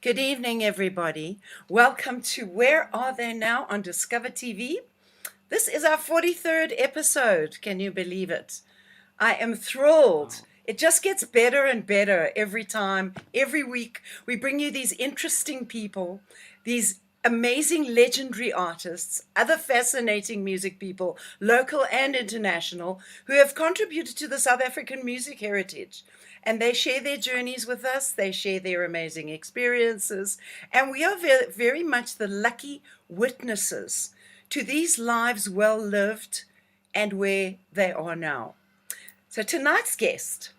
Good evening, everybody. Welcome to Where Are They Now on Discovrtv. This is our 43rd episode. Can you believe it? I am thrilled. Wow. It just gets better and better every time, every week. We bring you these interesting people, these amazing legendary artists, other fascinating music people, local and international, who have contributed to the South African music heritage. And they share their journeys with us, they share their amazing experiences, and we are very much the lucky witnesses to these lives well lived and where they are now. So tonight's guest,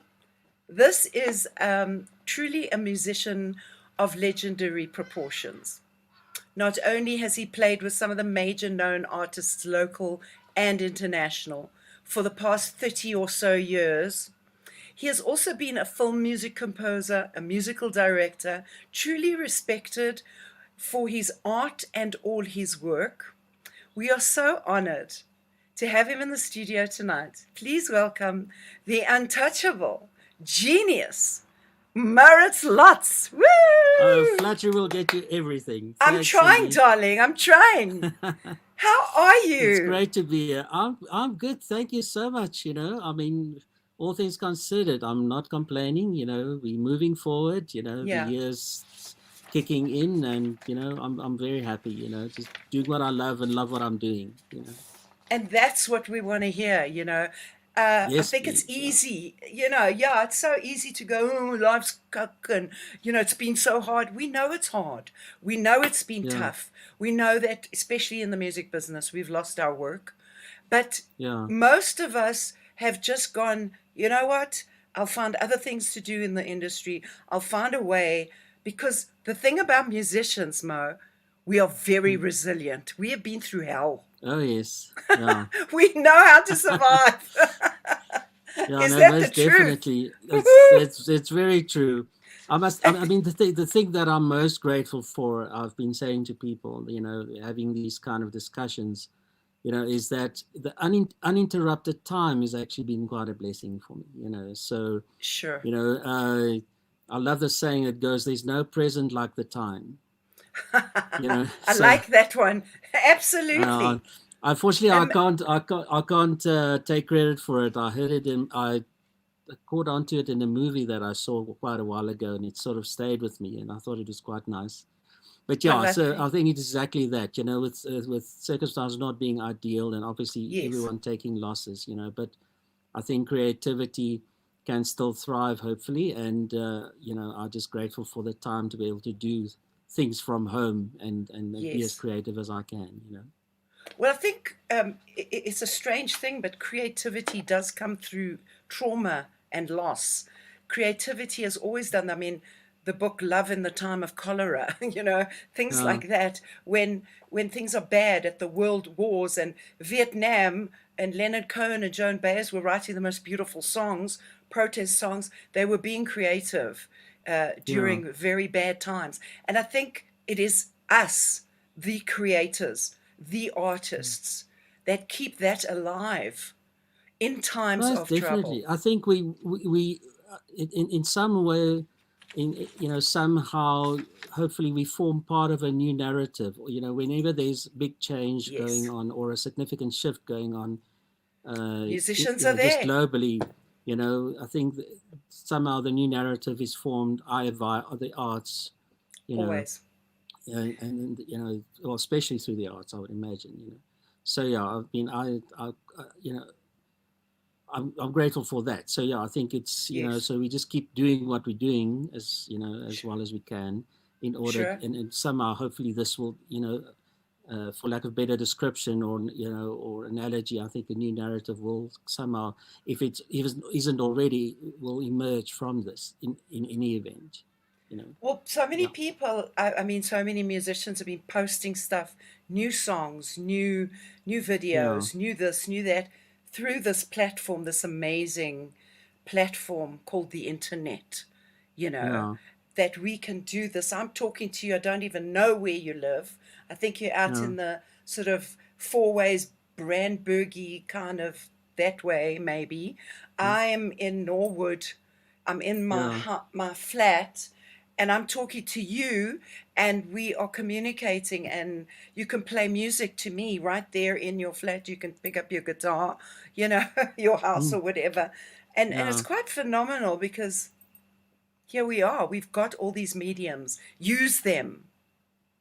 this is truly a musician of legendary proportions. Not only has he played with some of the major known artists, local and international, for the past 30 or so years, he has also been a film music composer, a musical director, truly respected for his art and all his work. We are so honored to have him in the studio tonight. Please welcome the untouchable genius, Mauritz Lotz. Woo! Oh, flattery will get you everything. I'm Thanks, trying, Cindy. darling. I'm trying. How are It's you? great to be here. I'm good. Thank you so much. All things considered, I'm not complaining. We're moving forward. The Yeah. year's kicking in, and I'm very happy. Just doing what I love and love what I'm doing. And that's what we want to hear. I Yes, think it's please. Yeah, easy, yeah, it's so easy to go, oh, life's cuck, and, it's been so hard. We know it's hard. We know it's been yeah, tough. We know that, especially in the music business, we've lost our work. But yeah. most of us have just gone, you know what? I'll find other things to do in the industry. I'll find a way. Because the thing about musicians, Mo, we are very Mm. resilient. We have been through hell. Oh yes. Yeah. We know how to survive. Yeah, Is no, that the most truth? definitely. It's Woohoo! it's it's very true. I mean, the thing that I'm most grateful for, I've been saying to people, having these kind of discussions, is that the uninterrupted time has actually been quite a blessing for me. So Sure. you know, I love the saying that goes, "There's no present like the time." I So like that one. uh, Absolutely. unfortunately, I Um, can't, I can't, I can't take credit for it. I heard it in, I caught onto it in a movie that I saw quite a while ago, and it sort of stayed with me, and I thought it was quite nice. But oh, yeah, so lovely. I think it's exactly that, with circumstances not being ideal, and obviously Yes. everyone taking losses, but I think creativity can still thrive, hopefully, and I'm just grateful for the time to be able to do things from home and be as Yes. creative as I can. Well, I think it's a strange thing, but creativity does come through trauma and loss. Creativity has always done. I mean, the book "Love in the Time of Cholera," things Yeah, like that. When things are bad at the world wars and Vietnam, and Leonard Cohen and Joan Baez were writing the most beautiful songs, protest songs. They were being creative yeah. during very bad times, and I think it is us, the creators, the artists, that keep that alive in times Most of trouble. definitely. I think in some way, somehow, hopefully, we form part of a new narrative. Whenever there's big change going Yes, on or a significant shift going on, musicians are just there globally, I think that somehow the new narrative is formed either via the arts, you know, always. and well, especially through the arts, I would imagine. So yeah, I'm grateful for that. So yeah, I think it's Yes, so we just keep doing what we're doing as as Sh- well as we can in order, sure. and somehow hopefully this will for lack of better description or or analogy, I think the new narrative will somehow, if it isn't already, will emerge from this in any event. You know, Well, so many yeah, people, I mean, so many musicians have been posting stuff, new songs, new yeah, videos, new this, new that, through this platform, this amazing platform called the internet, you know, yeah, that we can do this. I'm talking to you, I don't even know where you live. I think you're out yeah, in the sort of four ways, Brandbergy kind of that way, maybe. mm, I am in Norwood. I'm in yeah, my flat, and I'm talking to you, and we are communicating, and you can play music to me right there in your flat. You can pick up your guitar, you know, your house Mm, or whatever. And it's yeah, quite phenomenal because here we are. We've got all these mediums. Use them.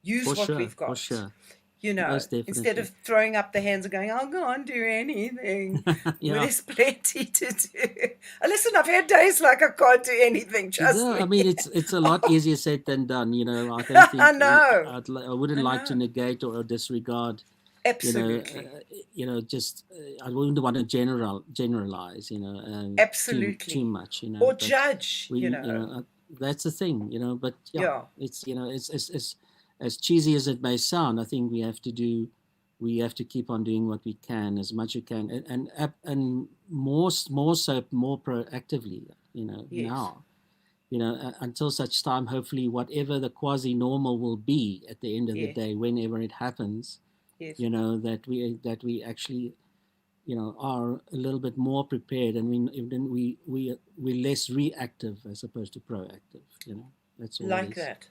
Use what we've for got. sure, You know, most instead definitely. of throwing up the hands and going, I can't do anything. Well, Yeah. there's plenty to do. Listen, I've had days like I can't do anything, trust I me. mean, it's a lot easier said than done. You know, I don't I think know. I wouldn't I like to know. negate or disregard. You know, Absolutely. just I wouldn't want to generalize. You know, too Absolutely. much. You know, Or but judge, we, you you know. know, that's the thing. You know, but yeah, Yeah. it's it's as cheesy as it may sound. I think we have to keep on doing what we can as much as we can, and more proactively. You know, Yes. now, you know, until such time, hopefully, whatever the quasi normal will be at the end of the Yes. day, whenever it happens, Yes. you know, that we actually, you know, are a little bit more prepared, and we're less reactive as opposed to proactive. You know, that's all it Like is. that.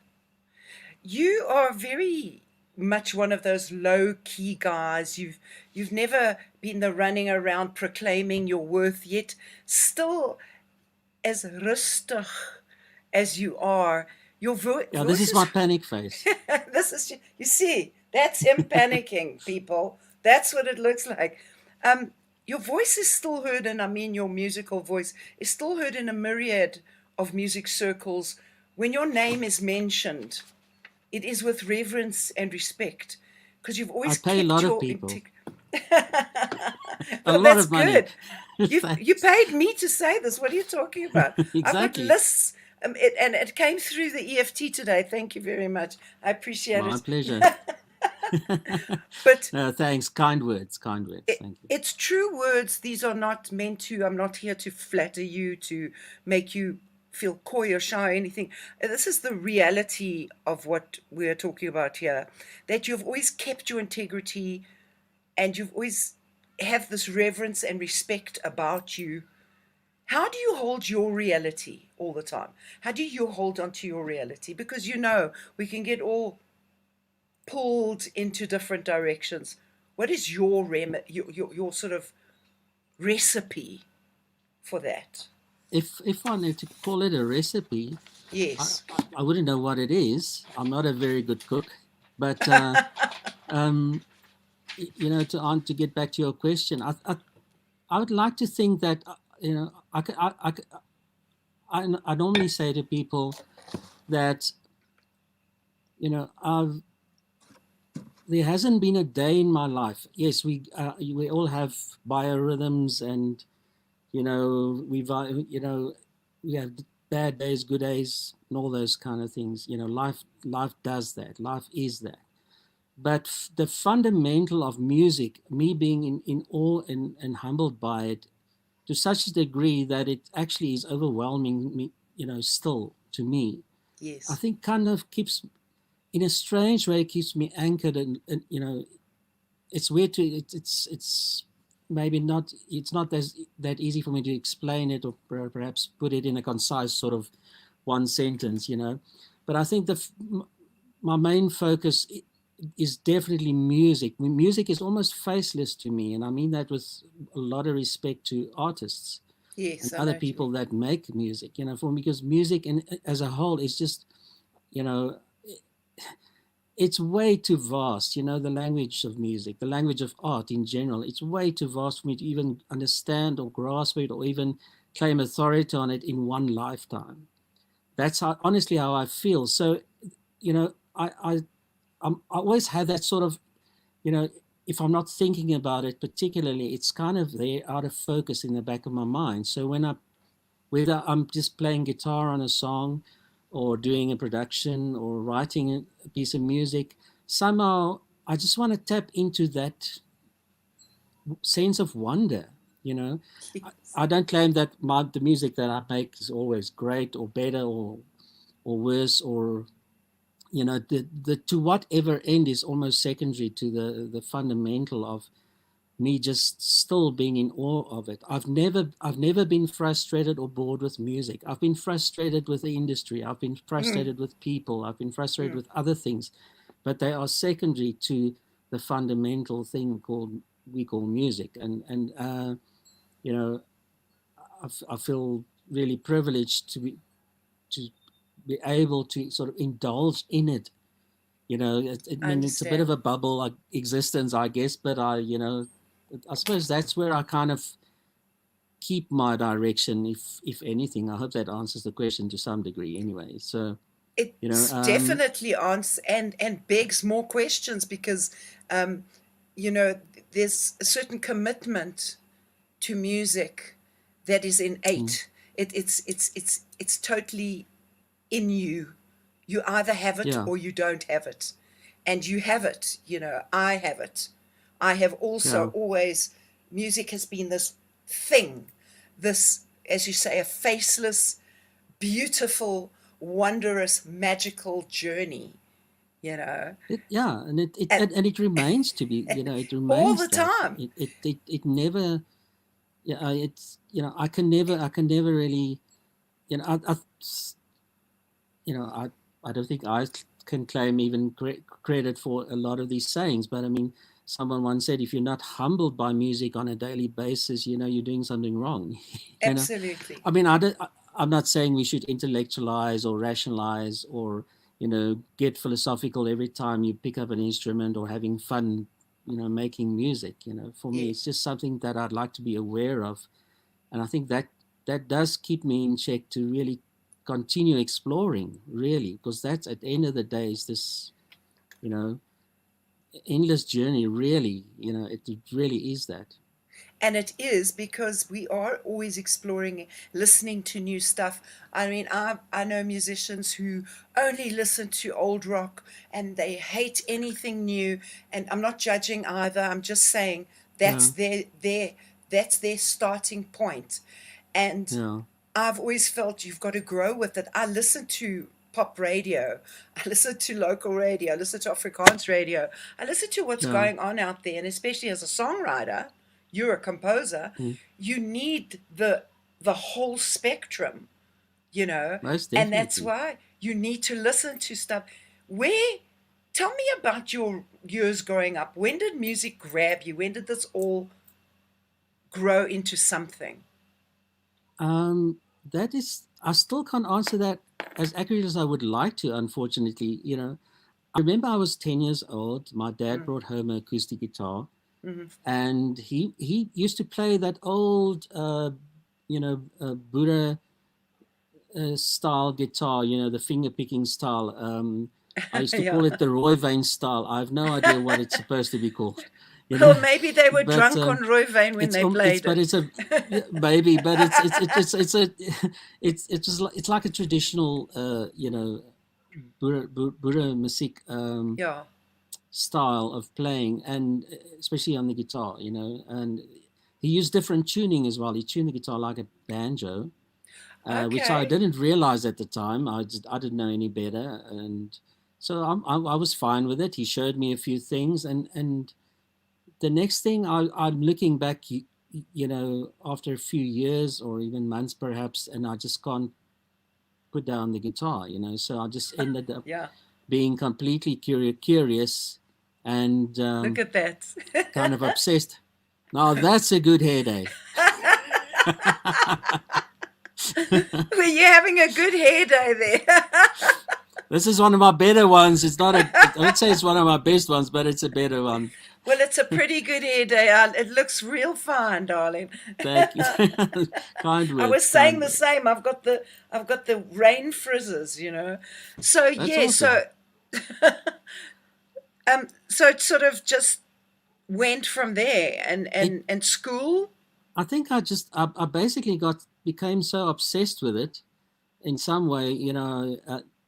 You are very much one of those low key guys. You've never been the running around proclaiming your worth, yet still as rustig as you are. Your Yeah, this voice is my is panic face. this is, you see, that's him panicking, people. That's what it looks like. Um, your voice is still heard, and I mean your musical voice is still heard in a myriad of music circles. When your name is mentioned, it is with reverence and respect because you've I always pay a kept lot of your people, a well, lot that's of money. good. You Thanks. paid me to say this. What are you talking about? I've got Exactly. lists, and it came through the EFT today. Thank you very much. I appreciate My it. pleasure. But No, thanks. Kind words. Kind words. Thank you. it's true words. These are not meant to, I'm not here to flatter you, to make you feel coy or shy or anything. This is the reality of what we're talking about here, that you've always kept your integrity, and you've always have this reverence and respect about you. How do you hold your reality all the time? How do you hold on to your reality? Because you know we can get all pulled into different directions. What is your sort of recipe for that? If I need to call it a recipe, Yes. I wouldn't know what it is. I'm not a very good cook, but um, you know, to get back to your question, I would like to think that you know, I normally say to people that, you know, there hasn't been a day in my life. Yes, we all have biorhythms, and you know, you know, we have bad days, good days, and all those kind of things. You know, life does that. Life is that. But the fundamental of music, me being in awe and humbled by it to such a degree that it actually is overwhelming me, you know, still to me, I Yes. think kind of keeps, in a strange way, keeps me anchored. And you know, it's weird to, it's maybe not, it's not that easy for me to explain it, or perhaps put it in a concise sort of one sentence, you know. But I think my main focus is definitely music. Music is almost faceless to me, and I mean that with a lot of respect to artists and Yes, I know other what you people mean. that make music. You know, for me, because music as a whole is just, you know, it's way too vast. You know, the language of music, the language of art in general, it's way too vast for me to even understand or grasp it or even claim authority on it in one lifetime. That's how, honestly, how I feel. So, you know, I always have that sort of, you know, if I'm not thinking about it particularly, it's kind of there out of focus in the back of my mind. So whether I'm just playing guitar on a song or doing a production or writing a piece of music, somehow I just want to tap into that sense of wonder. You know, Yes. I don't claim that the music that I make is always great or better or worse, or you know, the to whatever end is almost secondary to the fundamental me just still being in awe of it. I've never been frustrated or bored with music. I've been frustrated with the industry. I've been Mm, frustrated with people. I've been frustrated mm, with other things, but they are secondary to the fundamental thing we call music. And you know, I feel really privileged to be able to sort of indulge in it. I I mean, it's a bit of understand. a bubble existence, I guess, but I suppose that's where I kind of keep my direction, if anything. I hope that answers the question to some degree anyway. So, you know, It's definitely answers and begs more questions because, um, you know, there's a certain commitment to music that is mm, innate. It's totally in you. You either have it yeah, or you don't have it. And you have it, I have it. I have also yeah, always, music has been this thing, this, as you say, a faceless, beautiful, wondrous, magical journey, you know, yeah, and and it remains to be, it all remains the that time. it never, yeah, it's, I can never really, you know, you know, I don't think I can claim even credit for a lot of these sayings, but I mean, someone once said, if you're not humbled by music on a daily basis, you're doing something wrong. you know, Absolutely. I mean, I'm not saying we should intellectualize or rationalize or, get philosophical every time you pick up an instrument or having fun, making music. For me, Yeah. it's just something that I'd like to be aware of, and I think that does keep me in check to really continue exploring, really, because that's, at the end of the day, is this, you know endless journey, really. It really is that. And it is because we are always exploring, listening to new stuff. I mean, I know musicians who only listen to old rock and they hate anything new. And I'm not judging either. I'm just saying that's Yeah, their starting point. And yeah, I've always felt you've got to grow with it. I listen to pop radio, I listen to local radio, I listen to Afrikaans radio, I listen to what's yeah. going on out there. And especially as a songwriter, you're a composer, Mm, you need the whole spectrum, you know, most and that's definitely. why you need to listen to stuff. Where Tell me about your years growing up. When did music grab you? When did this all grow into something? Um, that is, I still can't answer that as accurate as I would like to, unfortunately. I remember I was 10 years old. My dad Mm, brought home an acoustic guitar, mhm. and he used to play that old, Buddha style guitar, the finger picking style. I used to call it Yeah. the Roy Vane style. I have no idea what it's supposed to be called, you know, Well, maybe they were but drunk on Roy Vane when they it's played but it. it's a, yeah, maybe, but it's a it's like a traditional, Buddha music, Yeah. style of playing, and especially on the guitar, and he used different tuning as well. He tuned the guitar like a banjo, which I Okay. didn't realize at the time. I didn't know any better, and so I was fine with it. He showed me a few things, and the next thing, I'm looking back, after a few years or even months perhaps, and I just can't put down the guitar. So I just ended up Yeah. being completely curious, and Look at that. kind of obsessed. Now that's a good hair day. Were you having a good hair day there? This is one of my better ones. It's not a, I don't say it's one of my best ones, but it's a better one. Well, it's a pretty good hair day. It looks real fine, darling. Thank you. Kind I words, was saying kind the words. same. I've got the rain frizzes. So That's yeah, awesome. so it sort of just went from there and It, and and school. I think I basically became so obsessed with it in some way,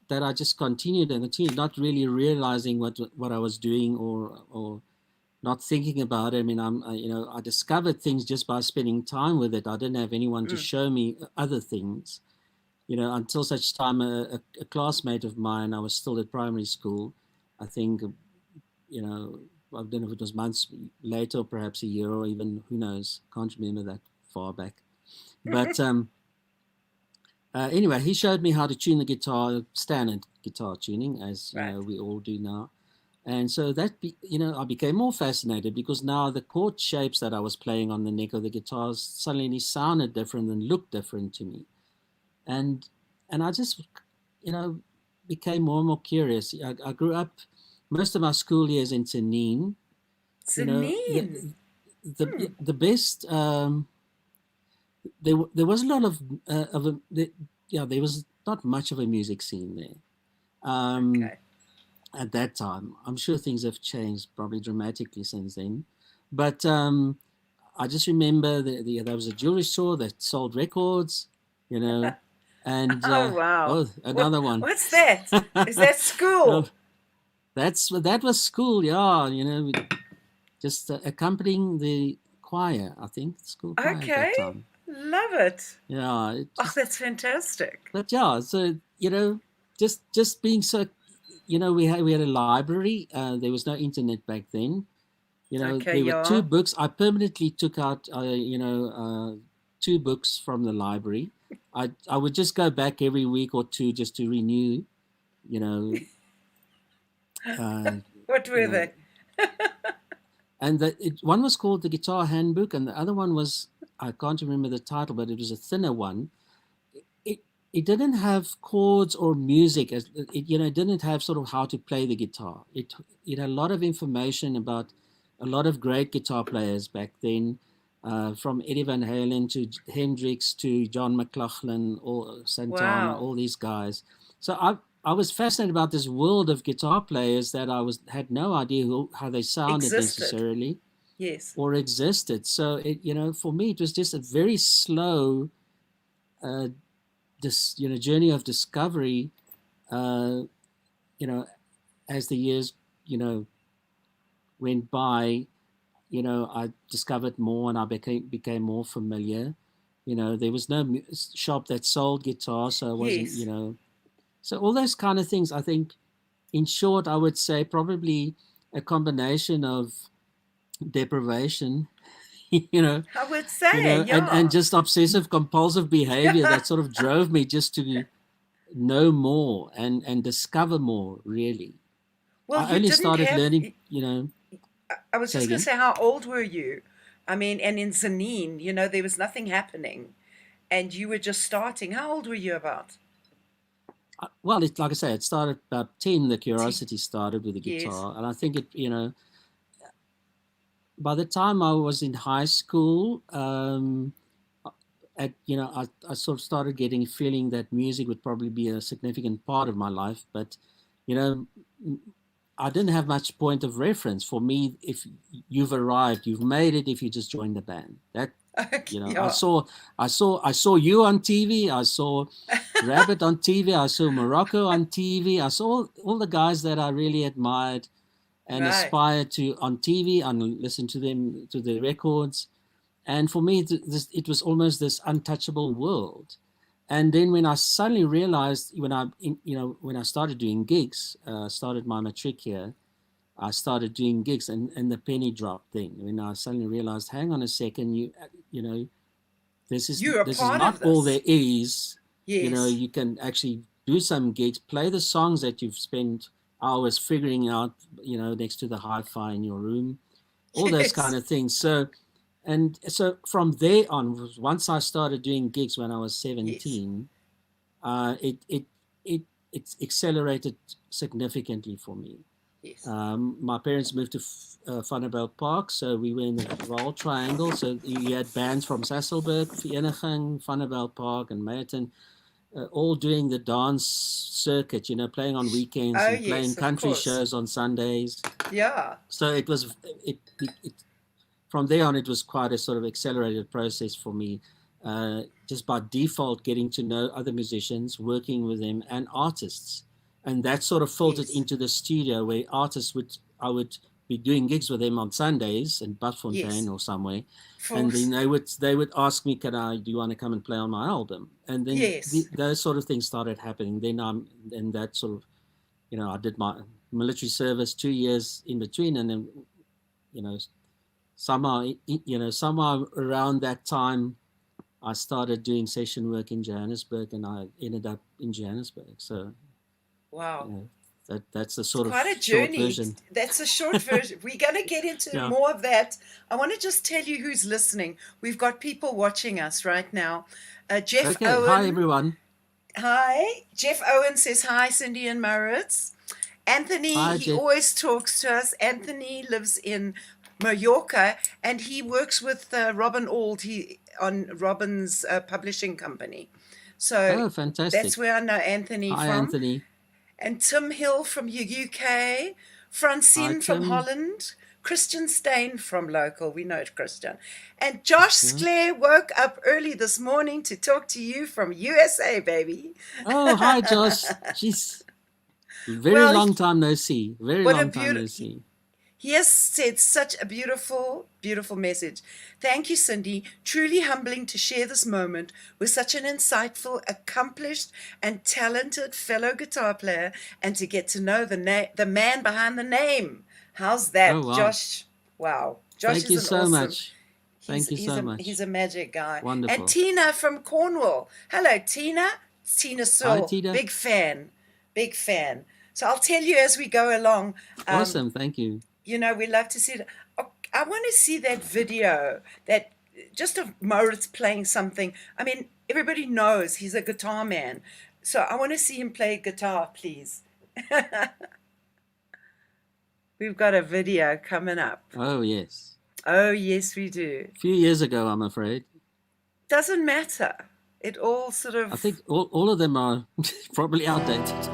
that I just continued and continued, not really realizing what I was doing, or not thinking about it. I mean, I discovered things just by spending time with it. I didn't have anyone to Mm, show me other things, until such time a classmate of mine, I was still at primary school, I think, you know, I don't know if it was months later or perhaps a year or even, who knows, can't remember that far back. But anyway, he showed me how to tune the guitar, standard guitar tuning, as you Right. know we all do now. And so I became more fascinated because now the chord shapes that I was playing on the neck of the guitars suddenly sounded different and looked different to me. And I just, became more and more curious. I grew up most of my school years in Tanin. Zanine. The best. There was a lot there was not much of a music scene there. Okay. At that time. I'm sure things have changed probably dramatically since then. But I just remember there was a jewelry store that sold records, you know, and Oh wow. another one. What's that? Is that No, school? that was school, yeah. Just accompanying the choir, I think, school choir at that Okay. time. Love it. Yeah, Oh, that's fantastic. but yeah, so just being so, we had a library. There was no internet back then. Okay, There were two yeah. books. I permanently took out, two books from the library. I would just go back every week or two just to renew, you know, uh, What you were know, they? and one was called the Guitar Handbook, and the other one was, I can't remember the title, but it was a thinner one. It it didn't have chords or music, as it didn't have sort of how to play the guitar. It had a lot of information about a lot of great guitar players back then, from Eddie Van Halen to Hendrix to John McLaughlin or Santana, Wow. all these guys. So I was fascinated about this world of guitar players that had no idea how they sounded Existed. necessarily Yes. or existed. So for me, it was just a very slow, uh, this journey of discovery. Uh, you know, as the years went by, I discovered more and I became more familiar. There was no shop that sold guitars, so I wasn't. Yes. So all those kind of things. I think, in short, I would say probably a combination of deprivation, you know, I would say, and yeah. just obsessive compulsive behavior that sort of drove me just to know more and discover more. Really, Well, I you only didn't started have. learning. I was Say just going to again. say, how old were you? I mean, and in Zanin, there was nothing happening, and you were just starting. How old were you about? Well, like I say, it started about 10. The T- curiosity started with the yes. guitar, and I think by the time I was in high school, I sort of started getting a feeling that music would probably be a significant part of my life, but you know, I didn't have much point of reference. For me, if you've arrived, you've made it. If you just joined the band, that Okay, I yeah. saw you on TV. I saw Rabbit on TV. I saw Morocco on TV. I saw all the guys that I really admired and Right. aspired to on TV and listened to them, to their records. And for me, it was almost this untouchable world. And then when I suddenly realized, when I started doing gigs, started my matric here, I started doing gigs, and the penny drop thing. When I suddenly realized, hang on a second, you know, You're a this is part not of all there this. is. Yes. You can actually do some gigs, play the songs that you've spent hours figuring out, next to the hi-fi in your room, all those kind Yes. of things. So from there on, once I started doing gigs when I was Yes. 17, it it accelerated significantly for me. Yes. My parents moved to Vanderbijl Park, so we were in the Vaal Triangle. So you had bands from Sasolburg, Vereniging, Vanderbijl Park, and Mauritz, all doing the dance circuit, playing on weekends Oh, and playing yes, of country course. shows on Sundays. Yeah. So it from there on, it was quite a sort of accelerated process for me, just by default, getting to know other musicians, working with them, and artists. And that sort of filtered Yes. into the studio where I would be doing gigs with them on Sundays in Yes. Basfontein or somewhere. Of And then course. they would ask me, do you want to come and play on my album? And then Yes. those sort of things started happening. Then that sort of, I did my military service 2 years in between, and then you know, somehow around that time, I started doing session work in Johannesburg, and I ended up in Johannesburg. So, Wow. you know, that's the It's sort of quite a short journey. version. That's a short version. We're going to get into Yeah. more of that. I want to just tell you who's listening. We've got people watching us right now. Jeff Okay. Hi, Owen. everyone. Hi. Jeff Owen says hi, Cindy and Mauritz. Anthony, Hi, he Jeff. always talks to us. Anthony lives in Mallorca, and he works with Robin Auld on Robin's publishing company. So Oh, fantastic. that's where I know Anthony Hi, from. Anthony. And Tim Hill from UK, Hi, Francine from Tim. Holland, Christian Stain from local, we know it, Christian. And Josh Yeah. Sclair woke up early this morning to talk to you from USA, baby. Oh, hi, Josh. Jeez. Very Well, long time no see. Very what a long time no beautiful, see. he has said such a beautiful, beautiful message. Thank you, Cindy. Truly humbling to share this moment with such an insightful, accomplished, and talented fellow guitar player, and to get to know the man behind the name. How's that, Oh, wow. Josh? Wow. Josh Thank is you an so awesome. much. Thank you so much. He's a magic guy. Wonderful. And Tina from Cornwall. Hello, Tina. It's Tina Hi, Searle. Tina. Big fan. Big fan. So I'll tell you as we go along. Awesome. Thank you. You know, we love to see it. Oh, I want to see that video, that just of Mauritz playing something. I mean, everybody knows he's a guitar man. So I want to see him play guitar, please. We've got a video coming up. Oh, yes. Oh, yes, we do. A few years ago, I'm afraid. Doesn't matter. It all sort of... I think all of them are probably outdated.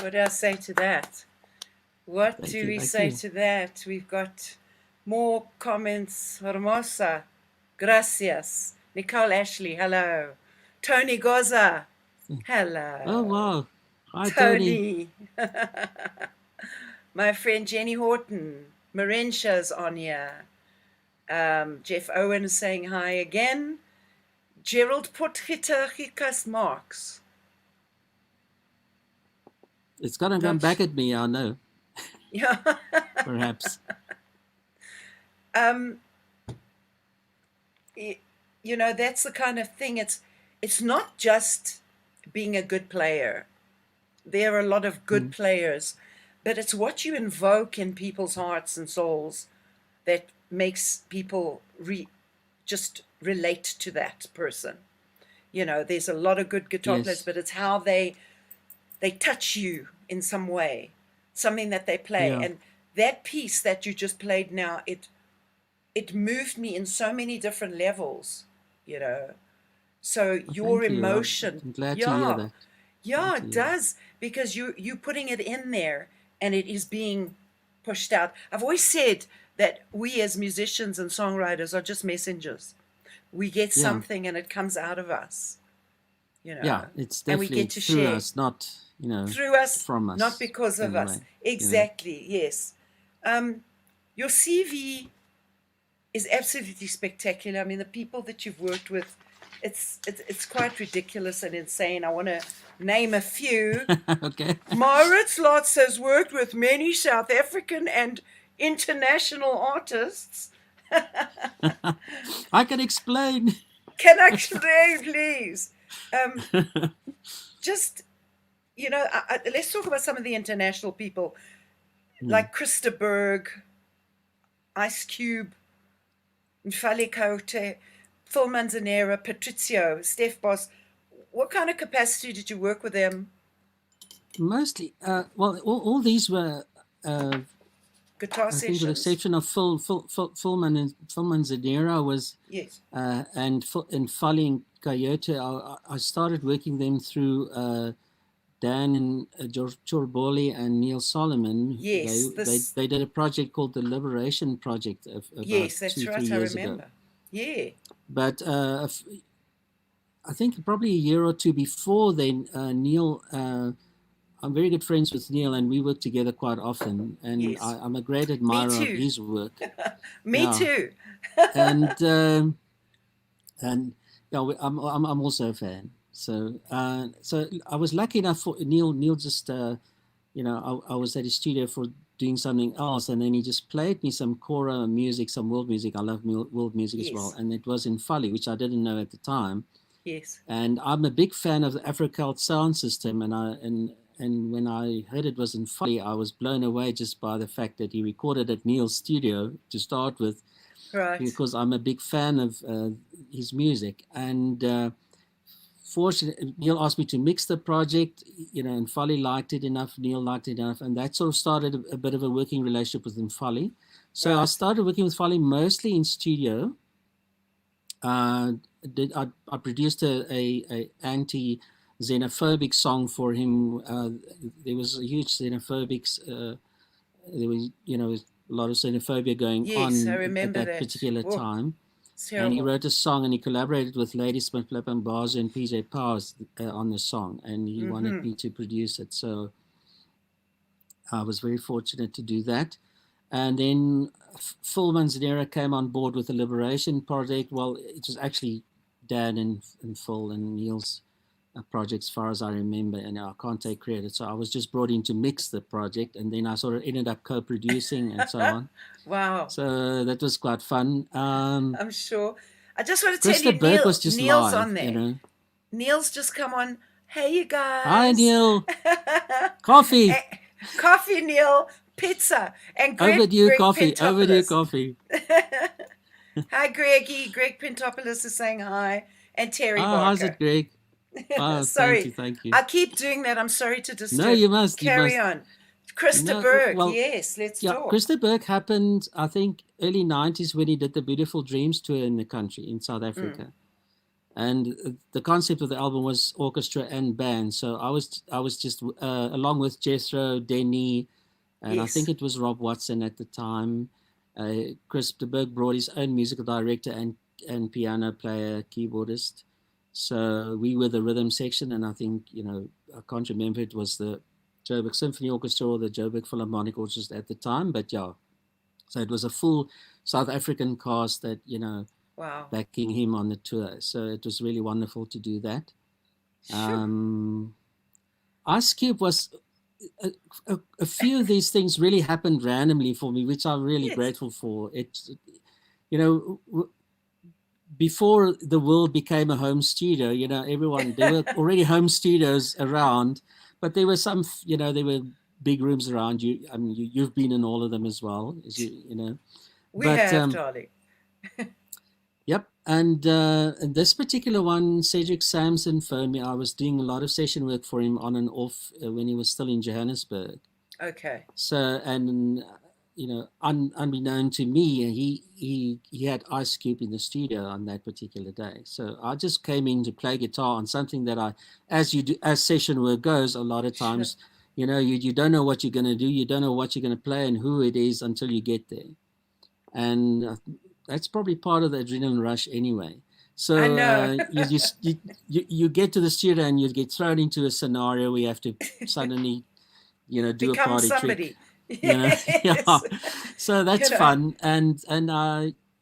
What do I say to that? What Thank do you, we thank say you. to that? We've got more comments. Hermosa, gracias. Nicole Ashley, hello. Tony Goza, hello. Oh, wow. Hi, Tony. Tony. My friend Jenny Horton, Marensha's on here. Jeff Owen is saying hi again. Gerald Potgitachikas Marks. It's going to come back at me, I know. Yeah. Perhaps. You know, that's the kind of thing. It's not just being a good player. There are a lot of good players, but it's what you invoke in people's hearts and souls that makes people just relate to that person. You know, there's a lot of good guitar players, but it's how they touch you in some way, something that they play. Yeah. And that piece that you just played now, it moved me in so many different levels, you know. So your emotion, I'm glad to hear that. Yeah, it does, because you putting it in there and it is being pushed out. I've always said that we as musicians and songwriters are just messengers. We get something and it comes out of us, you know. Yeah, it's definitely and we get to through share. us, not, you know, Through us, from us. not because of us. Exactly, yes. Your CV is absolutely spectacular. I mean, the people that you've worked with, it's quite ridiculous and insane. I want to name a few. Okay. Mauritz Lotz has worked with many South African and international artists. I can explain. Can I explain, please? Just, you know, let's talk about some of the international people, like Krista Berg, Ice Cube, Mfali Kaute, Phil Manzanera, Patrizio, Steph Boss. What kind of capacity did you work with them? Mostly, well, all these were guitar sessions. I think, with the exception of Phil Manzanera was, yes, and Fali and Coyote. I started working them through Dan and Chorboli and Neil Solomon. Yes, they did a project called the Liberation Project about yes, that's 2-3 right, years I remember. ago. Yeah. But I think probably a year or two before then, Neil, I'm very good friends with Neil, and we work together quite often. And yes, I'm a great admirer of his work. Me too. and yeah, I'm also a fan. So so I was lucky enough for Neil. Neil just you know, I was at his studio for doing something else, and then he just played me some kora music, some world music. I love world music as well, and it was in Fali, which I didn't know at the time. Yes. And I'm a big fan of the Afro-Celt sound system, and when I heard it was in Fali, I was blown away just by the fact that he recorded at Neil's studio to start with, right? Because I'm a big fan of his music. And fortunately, Neil asked me to mix the project, you know, and Fali liked it enough, Neil liked it enough, and that sort of started a bit of a working relationship with Fali. So I started working with Fali mostly in studio. I produced a anti-xenophobic song for him. There was a huge xenophobics. There was, you know, a lot of xenophobia going on at that particular time. And he wrote a song, and he collaborated with Ladysmith Plepambazo and PJ Powers on the song, and he wanted me to produce it. So I was very fortunate to do that. And then Phil Manzanera came on board with the Liberation Project. Well, it was actually Dan and Phil and Neil's project, as far as I remember, and I can't take credit. So I was just brought in to mix the project, and then I sort of ended up co-producing and so on. Wow. So that was quite fun. I'm sure. I just want to tell you, Burke was just Neil's live, on there. You know? Neil's just come on. Hey, you guys. Hi, Neil. Coffee. Coffee, Neil. Pizza. And Greg, overdue coffee. Overdue coffee. Hi, Greggy. Greg Pentopoulos is saying hi. And Terry Barker. How's it, Greg? Oh, sorry. Thank you. I keep doing that. I'm sorry to disturb. No, you must. Carry on. Krista Berg. Well, yes, let's talk. Krista Berg happened, I think, early 90s when he did the Beautiful Dreams tour in the country, in South Africa. And the concept of the album was orchestra and band. So I was just along with Jethro, Denny, and I think Yes. it was Rob Watson at the time. Chris de Burgh brought his own musical director and piano player, keyboardist. So we were the rhythm section, and I think, I can't remember it was the Joburg Symphony Orchestra or the Joburg Philharmonic Orchestra at the time, but yeah. So it was a full South African cast that, Wow. backing him on the tour. So it was really wonderful to do that. Sure. Ice Cube was a few of these things really happened randomly for me, which I'm really Yes. grateful for. It, you know, before the world became a home studio, everyone, there were already home studios around, but there were some, there were big rooms around you. I mean, you've been in all of them as well, as you know. We But have, darling. yep, and this particular one, Cedric Sampson phoned me. I was doing a lot of session work for him on and off when he was still in Johannesburg. Okay. So, and unbeknown to me, he had Ice Cube in the studio on that particular day. So I just came in to play guitar on something that as you do, as session work goes, a lot of Sure. times, you don't know what you're going to do, you don't know what you're going to play and who it is until you get there, and that's probably part of the adrenaline rush anyway. I So know. you get to the studio and you get thrown into a scenario where you have to suddenly do a Become party trick, somebody. yeah. Yes. So You that's know. fun, and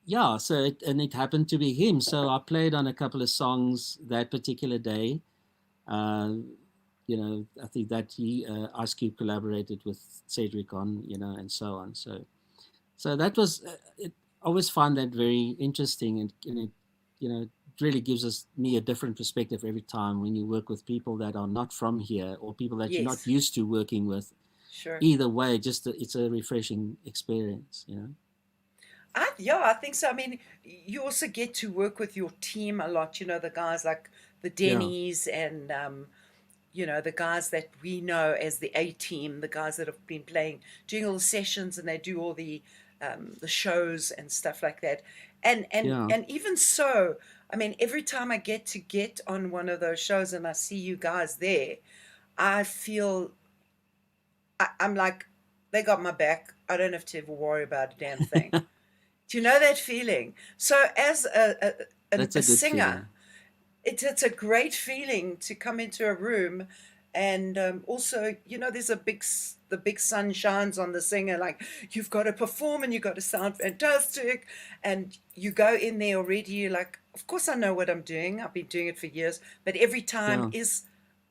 yeah. So it happened to be him. So I played on a couple of songs that particular day. uh, I think that Ice Cube collaborated with Cedric on, and so on. So that was it. I always find that very interesting, and it, it really gives me a different perspective every time when you work with people that are not from here or people that you're not Yes. used to working with. Sure. Either way, it's a refreshing experience. Yeah, I think so. I mean, you also get to work with your team a lot. The guys like the Yeah, Denny's and the guys that we know as the A team, the guys that have been doing all the sessions, and they do all the shows and stuff like that. And and yeah, and even so, I mean, every time I get on one of those shows and I see you guys there, I feel I'm like, they got my back. I don't have to ever worry about a damn thing. Do you know that feeling? So as that's a a good singer, feeling. it's a great feeling to come into a room, and also, there's the big sun shines on the singer. Like, you've got to perform and you've got to sound fantastic, and you go in there already. You're like, of course I know what I'm doing. I've been doing it for years, but every time Yeah, is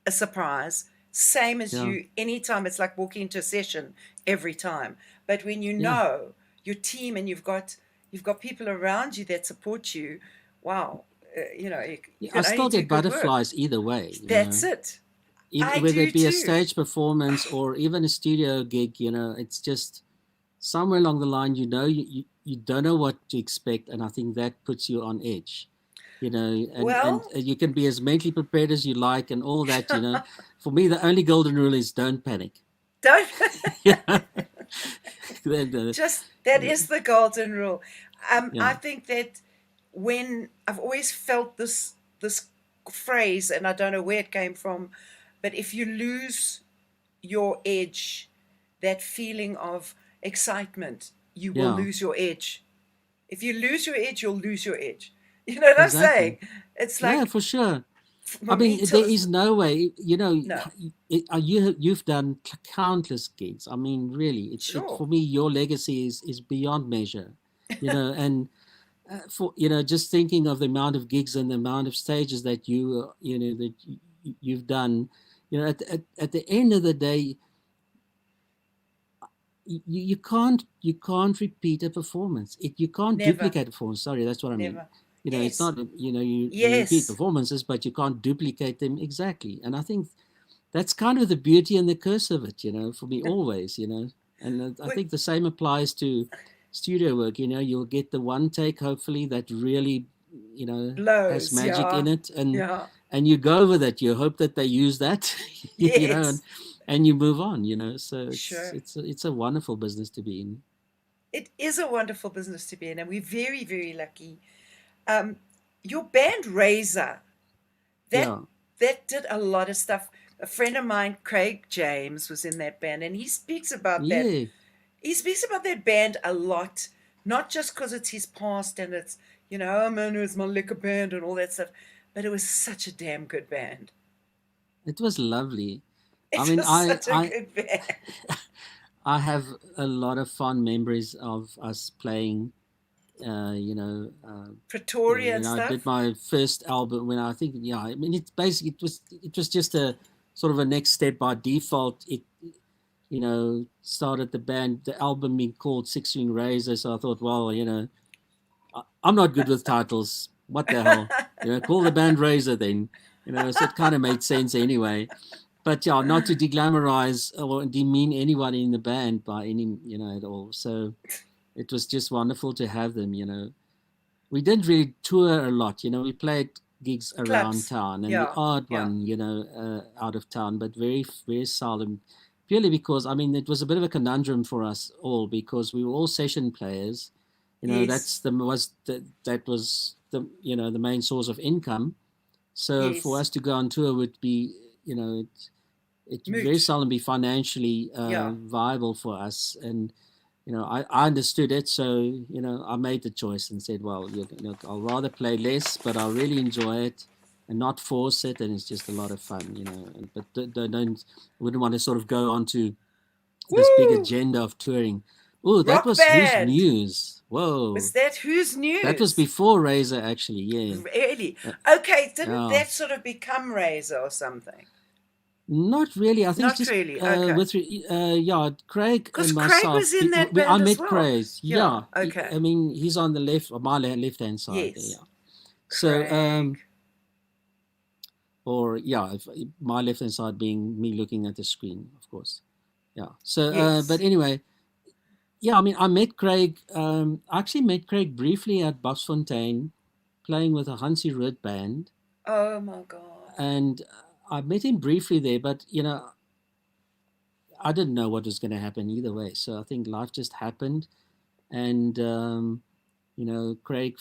a surprise. Same as yeah, you. Anytime, it's like walking into a session every time. But when you yeah. know your team and you've got people around you that support you, wow, you Yeah, I can only still do get good work. butterflies either way. That's it. I Whether do it be a too. stage performance or even a studio gig, it's just somewhere along the line, you don't know what to expect, and I think that puts you on edge. And Well, you can be as mentally prepared as you like and all that. For me, the only golden rule is don't panic. don't. Yeah. Then, Just that is the golden rule. I yeah, think that when I've always felt this phrase, and I don't know where it came from, but if you lose your edge, that feeling of excitement, you will yeah, lose your edge. If you lose your edge, you'll lose your edge. You know what I'm exactly. saying? It's Yeah, like, for sure. for I me mean, till there is no way, no, you've done countless gigs. I mean, really, sure. for me, your legacy is beyond measure, and for, just thinking of the amount of gigs and the amount of stages that you've done, at the end of the day, you can't repeat a performance. You can't Never, duplicate a performance. Sorry, that's what I mean. never. It's Yes, not, you repeat yes. performances, but you can't duplicate them exactly. And I think that's kind of the beauty and the curse of it, for me always, And I We, think the same applies to studio work. You'll get the one take, hopefully, that really, has blows, magic yeah, in it, yeah. and you go with it. You hope that they use that, Yes, and you move on. So sure. it's a wonderful business to be in. It is a wonderful business to be in, and we're very, very lucky. Um, your band Razor, that Yeah. that did a lot of stuff. A friend of mine, Craig James, was in that band, and he speaks about that. Yeah. He speaks about that band a lot, not just because it's his past and it's, oh man, it was my liquor band and all that stuff, but it was such a damn good band. It was lovely. I It mean, was such a good band. I have a lot of fond memories of us playing. Pretoria and When I did stuff. my first album, when I think, yeah, I mean, it's basically it was just a sort of a next step by default. It started the album being called Six String Razor. So I thought, well, I'm not good with titles. What the hell? Call the band Razor then. So it kind of made sense anyway. But yeah, not to deglamorize or demean anyone in the band by any, at all. So it was just wonderful to have them, We didn't really tour a lot, we played gigs around Clubs. town and the Yeah, odd yeah. one, out of town, but very, very seldom. Purely because, I mean, it was a bit of a conundrum for us all because we were all session players. Yes, That was the main source of income. So for yes. us to go on tour would be, it very Moot. seldom be financially Yeah. viable for us. And I understood it, so I made the choice and said, well, I'll rather play less, but I'll really enjoy it and not force it, and it's just a lot of fun, But wouldn't want to sort of go on to this big Woo! agenda of touring. Oh, that Rock was Who's band. News. Was Whoa, that Who's that was News? before Razor, actually. Yeah, Really? Okay, didn't yeah. that sort of become Razor or something? Not really. I think it's Not just really. Okay. yeah, Craig Because and Craig myself. was in that I band as met well. Craig. Yeah, Yeah, okay. I mean he's on the left, or my left hand side there. Yes. Yeah. So Craig. or yeah, my left hand side being me looking at the screen, of course. Yeah. So but Yes. anyway, yeah. I mean, I met Craig. I actually met Craig briefly at Bosfontein, playing with a Hansi Rud band, Oh my God. and I met him briefly there. But I didn't know what was going to happen either way. So I think life just happened, and Craig.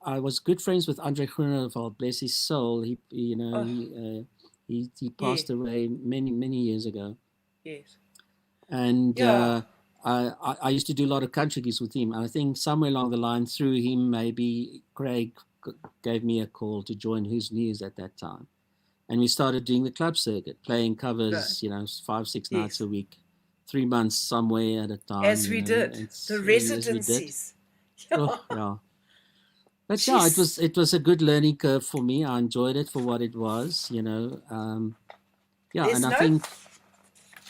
I was good friends with Andre Groenewald, bless his soul. Oh, He yeah. passed away many years ago, Yes. and Yeah. I used to do a lot of country gigs with him. And I think somewhere along the line, through him, maybe Craig gave me a call to join Who's News at that time. And we started doing the club circuit, playing Right. covers, 5-6 nights Yes. a week, 3 months somewhere at a time, As we did. The as we did. residencies. Oh yeah. But yeah, Jeez. it was a good learning curve for me. I enjoyed it for what it was, Yeah, and There's I no, think,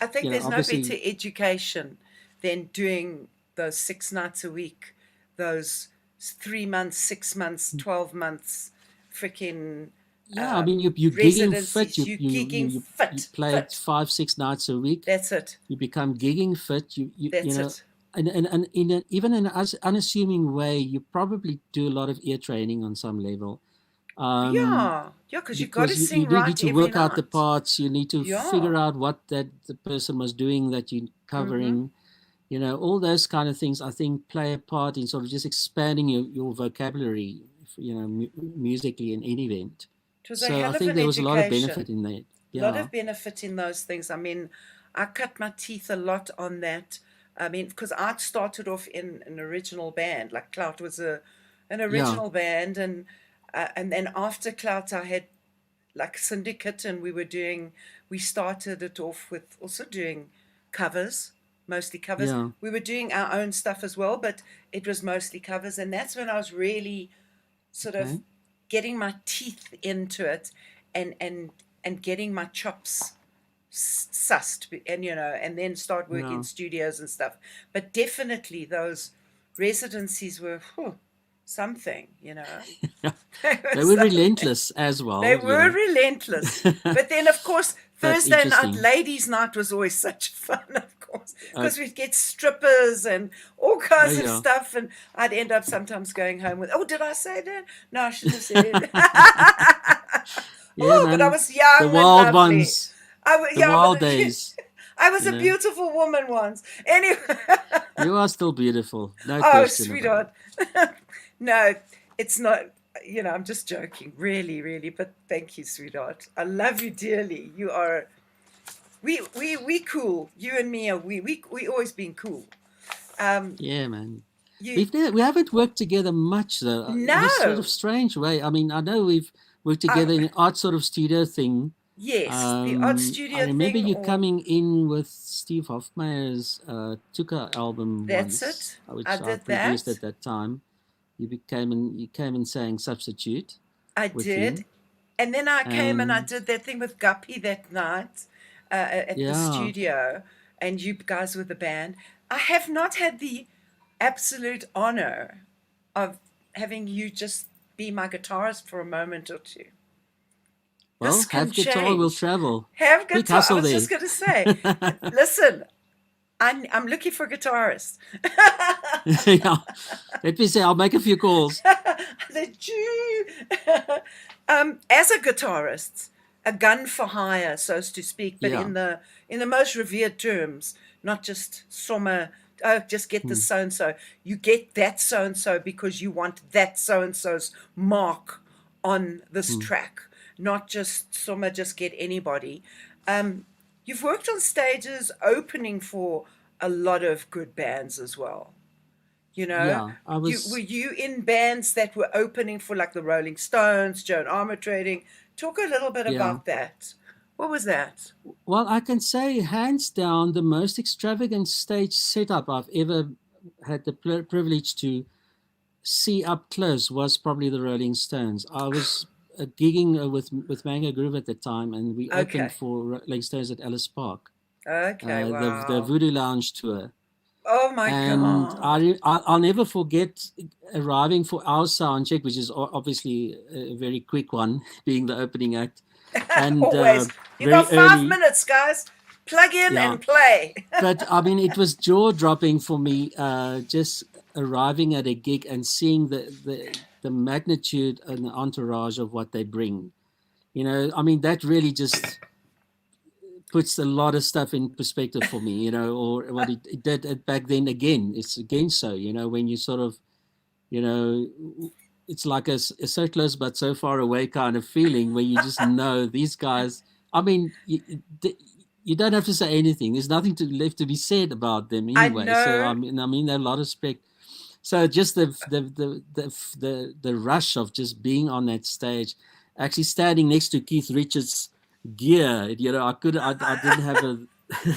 I think there's no better obviously, education than doing those 6 nights a week, those 3 months, 6 months, 12 months, freaking yeah, I mean, you're gigging fit. residencies. You gigging You fit, play fit. 5-6 nights a week. That's it. You become gigging fit. That's it. And even in an unassuming way, you probably do a lot of ear training on some level. Yeah. Yeah, because you got to Because sing you need right to every work out the night. parts. You need to Yeah. figure out what the person was doing that you're covering. All those kind of things, I think, play a part in sort of just expanding your vocabulary, musically in any event. It was a So I hell of think an there was a lot of benefit education. in that. A lot Yeah, of benefit in those things. I mean, I cut my teeth a lot on that. I mean, because I started off in an original band, like Clout was an yeah, original band, and then after Clout, I had like Syndicate, and we started it off with also doing covers, mostly covers. yeah. We were doing our own stuff as well, but it was mostly covers, and that's when I was really sort of Okay. getting my teeth into it, and and and getting my chops sussed, and and then start working in Yeah. studios and stuff. But definitely those residencies were something. They were They were something. relentless as They well, were relentless. But then, of course, But Thursday night, interesting. ladies' night was always such fun, of course, Uh, because we'd get strippers and all oh kinds of yeah, stuff. And I'd end up sometimes going home with, oh, did I say that? No, I shouldn't have said it. yeah, Oh, but I man. was The young and wild lovely. ones, the Yeah, but wild days. I was You a know, beautiful woman once. Anyway, you are still beautiful, no oh, question about it. sweetheart. No, it's not, I'm just joking, really, really. But thank you, sweetheart. I love you dearly. You are, we cool. You and me are, we always been cool. Um, Yeah, man. you, We haven't worked together much though, in a sort of no, strange way. I mean, I know we've worked I, together in an art sort of studio thing. yes, the art I studio remember thing, you or coming in with Steve Hofmeyer's Tuka album that's once, it. I which I did produced that. at that time. You came and sang Substitute I with did. him, And then I came and I and did that thing with Guppy that night at the yeah, studio, and you guys were the band. I have not had the absolute honor of having you just be my guitarist for a moment or two. This well, can have guitar, we'll change. travel. Have Quick guitar. I hustle was there. just going to say, listen, I'm looking for guitarists. Yeah, let me say, I'll make a few calls. The Jew. As a guitarist, a gun for hire, so to speak, but Yeah. in the most revered terms, not just summer. Oh, just get this Hmm. so and so. You get that so and so because you want that so and so's mark on this Hmm. track, not just summer. Just get anybody. Um, you've worked on stages opening for a lot of good bands as well. You know, Yeah, I you were was. you in bands that were opening for like the Rolling Stones, Joan Armatrading. Talk a little bit Yeah. about that. What was that? Well, I can say hands down the most extravagant stage setup I've ever had the privilege to see up close was probably the Rolling Stones. I was gigging with Mango Groove at the time, and we opened Okay. for Rolling Stones at Ellis Park, Okay. the Wow. Voodoo Lounge tour. Oh my And God. I'll never forget arriving for our sound check, which is obviously a very quick one, being the opening act, and Always. You got very 5 early. minutes, guys. Plug in Yeah, and play. but I mean, it was jaw dropping for me, just arriving at a gig and seeing the magnitude and the entourage of what they bring. You know, I mean, that really just puts a lot of stuff in perspective for me. You know, or what it did back then. Again, it's again so. You know, when you sort of, you know, it's like a so close but so far away kind of feeling where you just know these guys. I mean, you don't have to say anything. There's nothing left to be said about them I anyway. So know. I mean, a lot of respect. So just the rush of just being on that stage, actually standing next to Keith Richards' gear. You know, I didn't have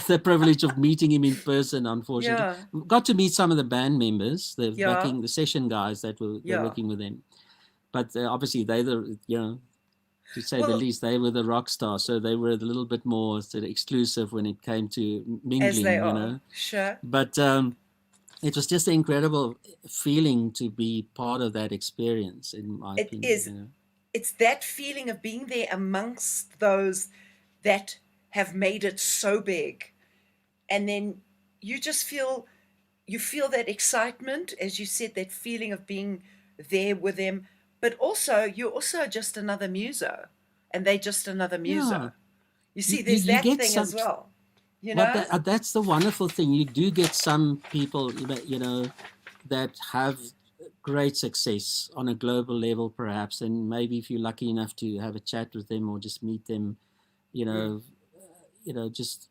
the privilege of meeting him in person, unfortunately. Yeah. Got to meet some of the band members, Yeah. the session guys that were Yeah. working with them. But obviously you know, to say the Well, least, they were the rock stars, so they were a little bit more sort of exclusive when it came to as they mingling, you are. know. Sure. But it was just an incredible feeling to be part of that experience, in my It opinion, is. you know. It's that feeling of being there amongst those that have made it so big. And then you just feel that excitement, as you said, that feeling of being there with them. But also, you're also just another muso, and they just another Yeah, muso. You see, there's you that get thing some. as well. You Well, know? that's the wonderful thing. You do get some people, you know, that have great success on a global level, perhaps, and maybe if you're lucky enough to have a chat with them or just meet them, you Mm. know, just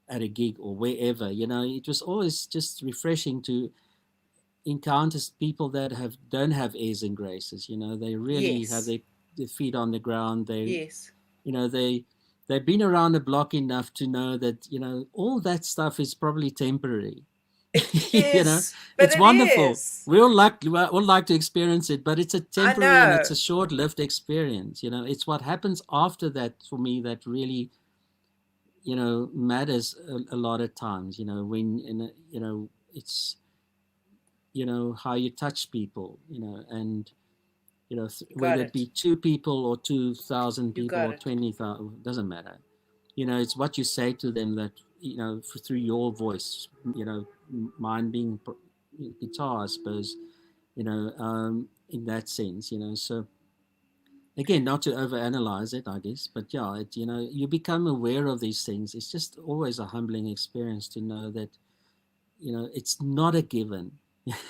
at a gig or wherever, you know, it was always just refreshing to encounter people that don't have airs and graces. You know, they really have Yes. their feet on the ground. Yes. You know, they've been around the block enough to know that, you know, all that stuff is probably temporary. It You know, is. But it's it wonderful. is. We all like to experience it, but it's a I temporary and it's know. a short-lived experience. You know, it's what happens after that for me that really, you know, matters a lot of times. You know, when you know, it's, you know, how you touch people. You know, and you know, You got whether it it. be 2 people or 2,000 You people got or it. 20,000, doesn't matter. You know, it's what you say to them that, you know, through your voice, you know, mine being guitar, I suppose, you know, in that sense, you know. So again, not to overanalyze it, I guess, but yeah, you know, you become aware of these things. It's just always a humbling experience to know that, you know, it's not a given.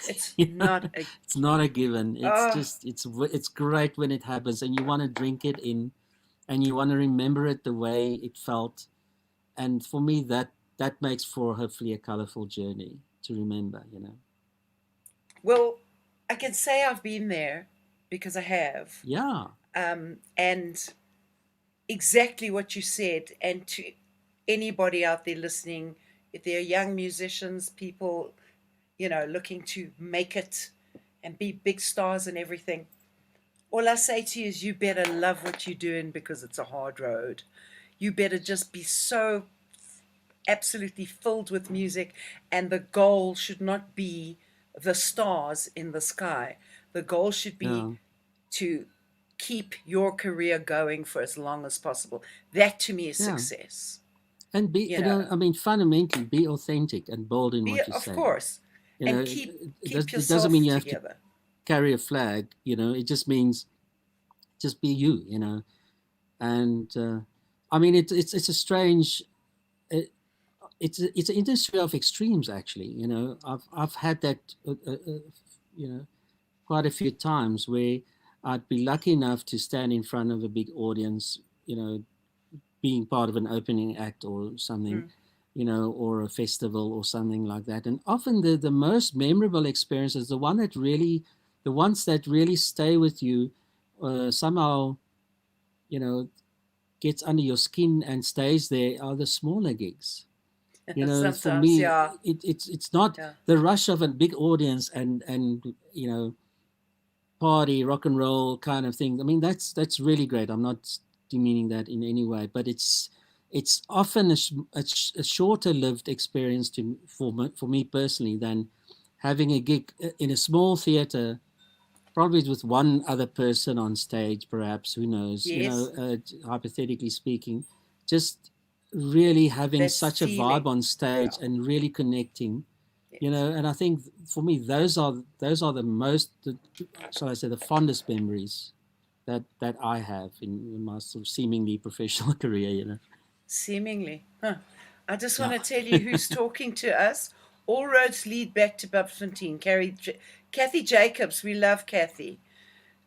It's You know, not a, it's not a given. It's oh, just it's great when it happens, and you want to drink it in, and you want to remember it the way it felt. And for me, that makes for hopefully a colorful journey to remember. You know. well, I can say I've been there because I have. Yeah. And exactly what you said, and to anybody out there listening, if they're young musicians, people, looking to make it and be big stars and everything, all I say to you is you better love what you're doing because it's a hard road. You better just be so absolutely filled with music, and the goal should not be the stars in the sky. The goal should be Yeah. to keep your career going for as long as possible. That to me is Yeah. success. And be, You know, I mean, fundamentally, be authentic and bold in be what you of say. course, You know, and keep it doesn't mean yourself you have to together. carry a flag. You know, it just means just be you. You know, and I mean, it's a strange. It, it's an industry of extremes, actually. You know, I've had that. You know, quite a few times where I'd be lucky enough to stand in front of a big audience. You know, being part of an opening act or something, Mm. you know, or a festival or something like that. And often the most memorable experiences, the ones that really stay with you, somehow, you know, gets under your skin and stays there are the smaller gigs. You know, for Sometimes, me, yeah, it's not yeah. the rush of a big audience and you know, party rock and roll kind of thing. I mean, that's really great. I'm not demeaning that in any way, but it's often a shorter lived experience for me personally than having a gig in a small theater, probably with one other person on stage, perhaps, who knows, you know, Yes, hypothetically speaking, just really having that such a vibe feeling. on Yeah, stage and really connecting, you yes. know. And I think for me those are the most shall I say the fondest memories that I have in my sort of seemingly professional career, you know. Seemingly. Huh. I just want Yeah. to tell you who's talking to us. All roads lead back to Bupfontein. Kathy Jacobs. We love Kathy.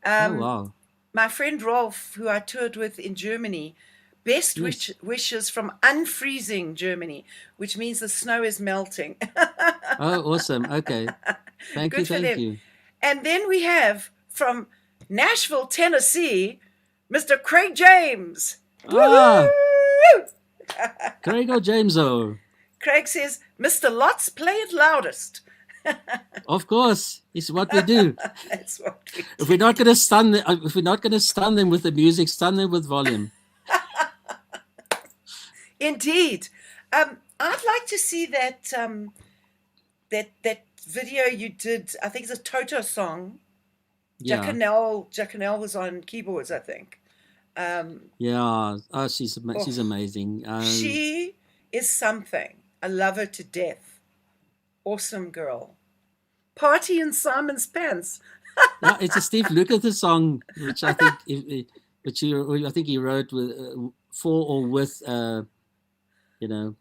Oh Um, wow. my friend Rolf, who I toured with in Germany, best Yes. wishes from unfreezing Germany, which means the snow is melting. Oh awesome. Okay. Thank you. Good for Thank them. you. And then we have from Nashville, Tennessee, Mr. Craig James. Ah, Woohoo! Gregor Jameso. Craig says, Mr. Lotz, play it loudest. Of course, it's what we do. That's what we If do. we're not going to stun them, if we're not going to stun them with the music, stun them with volume. Indeed. I'd like to see that video you did. I think it's a Toto song. Yeah, Jacqueline was on keyboards, I think. Um, yeah. Oh, oh, she's amazing. she is something. I love her to death. Awesome girl. Party in Simon's Pants. Yeah, it's a Steve Lukather song, which I think, which I think he wrote with for or with, you know.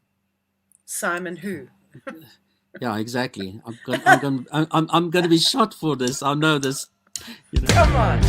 Simon who? Yeah, exactly. I'm going to be shot for this. I know this. You know. Come on.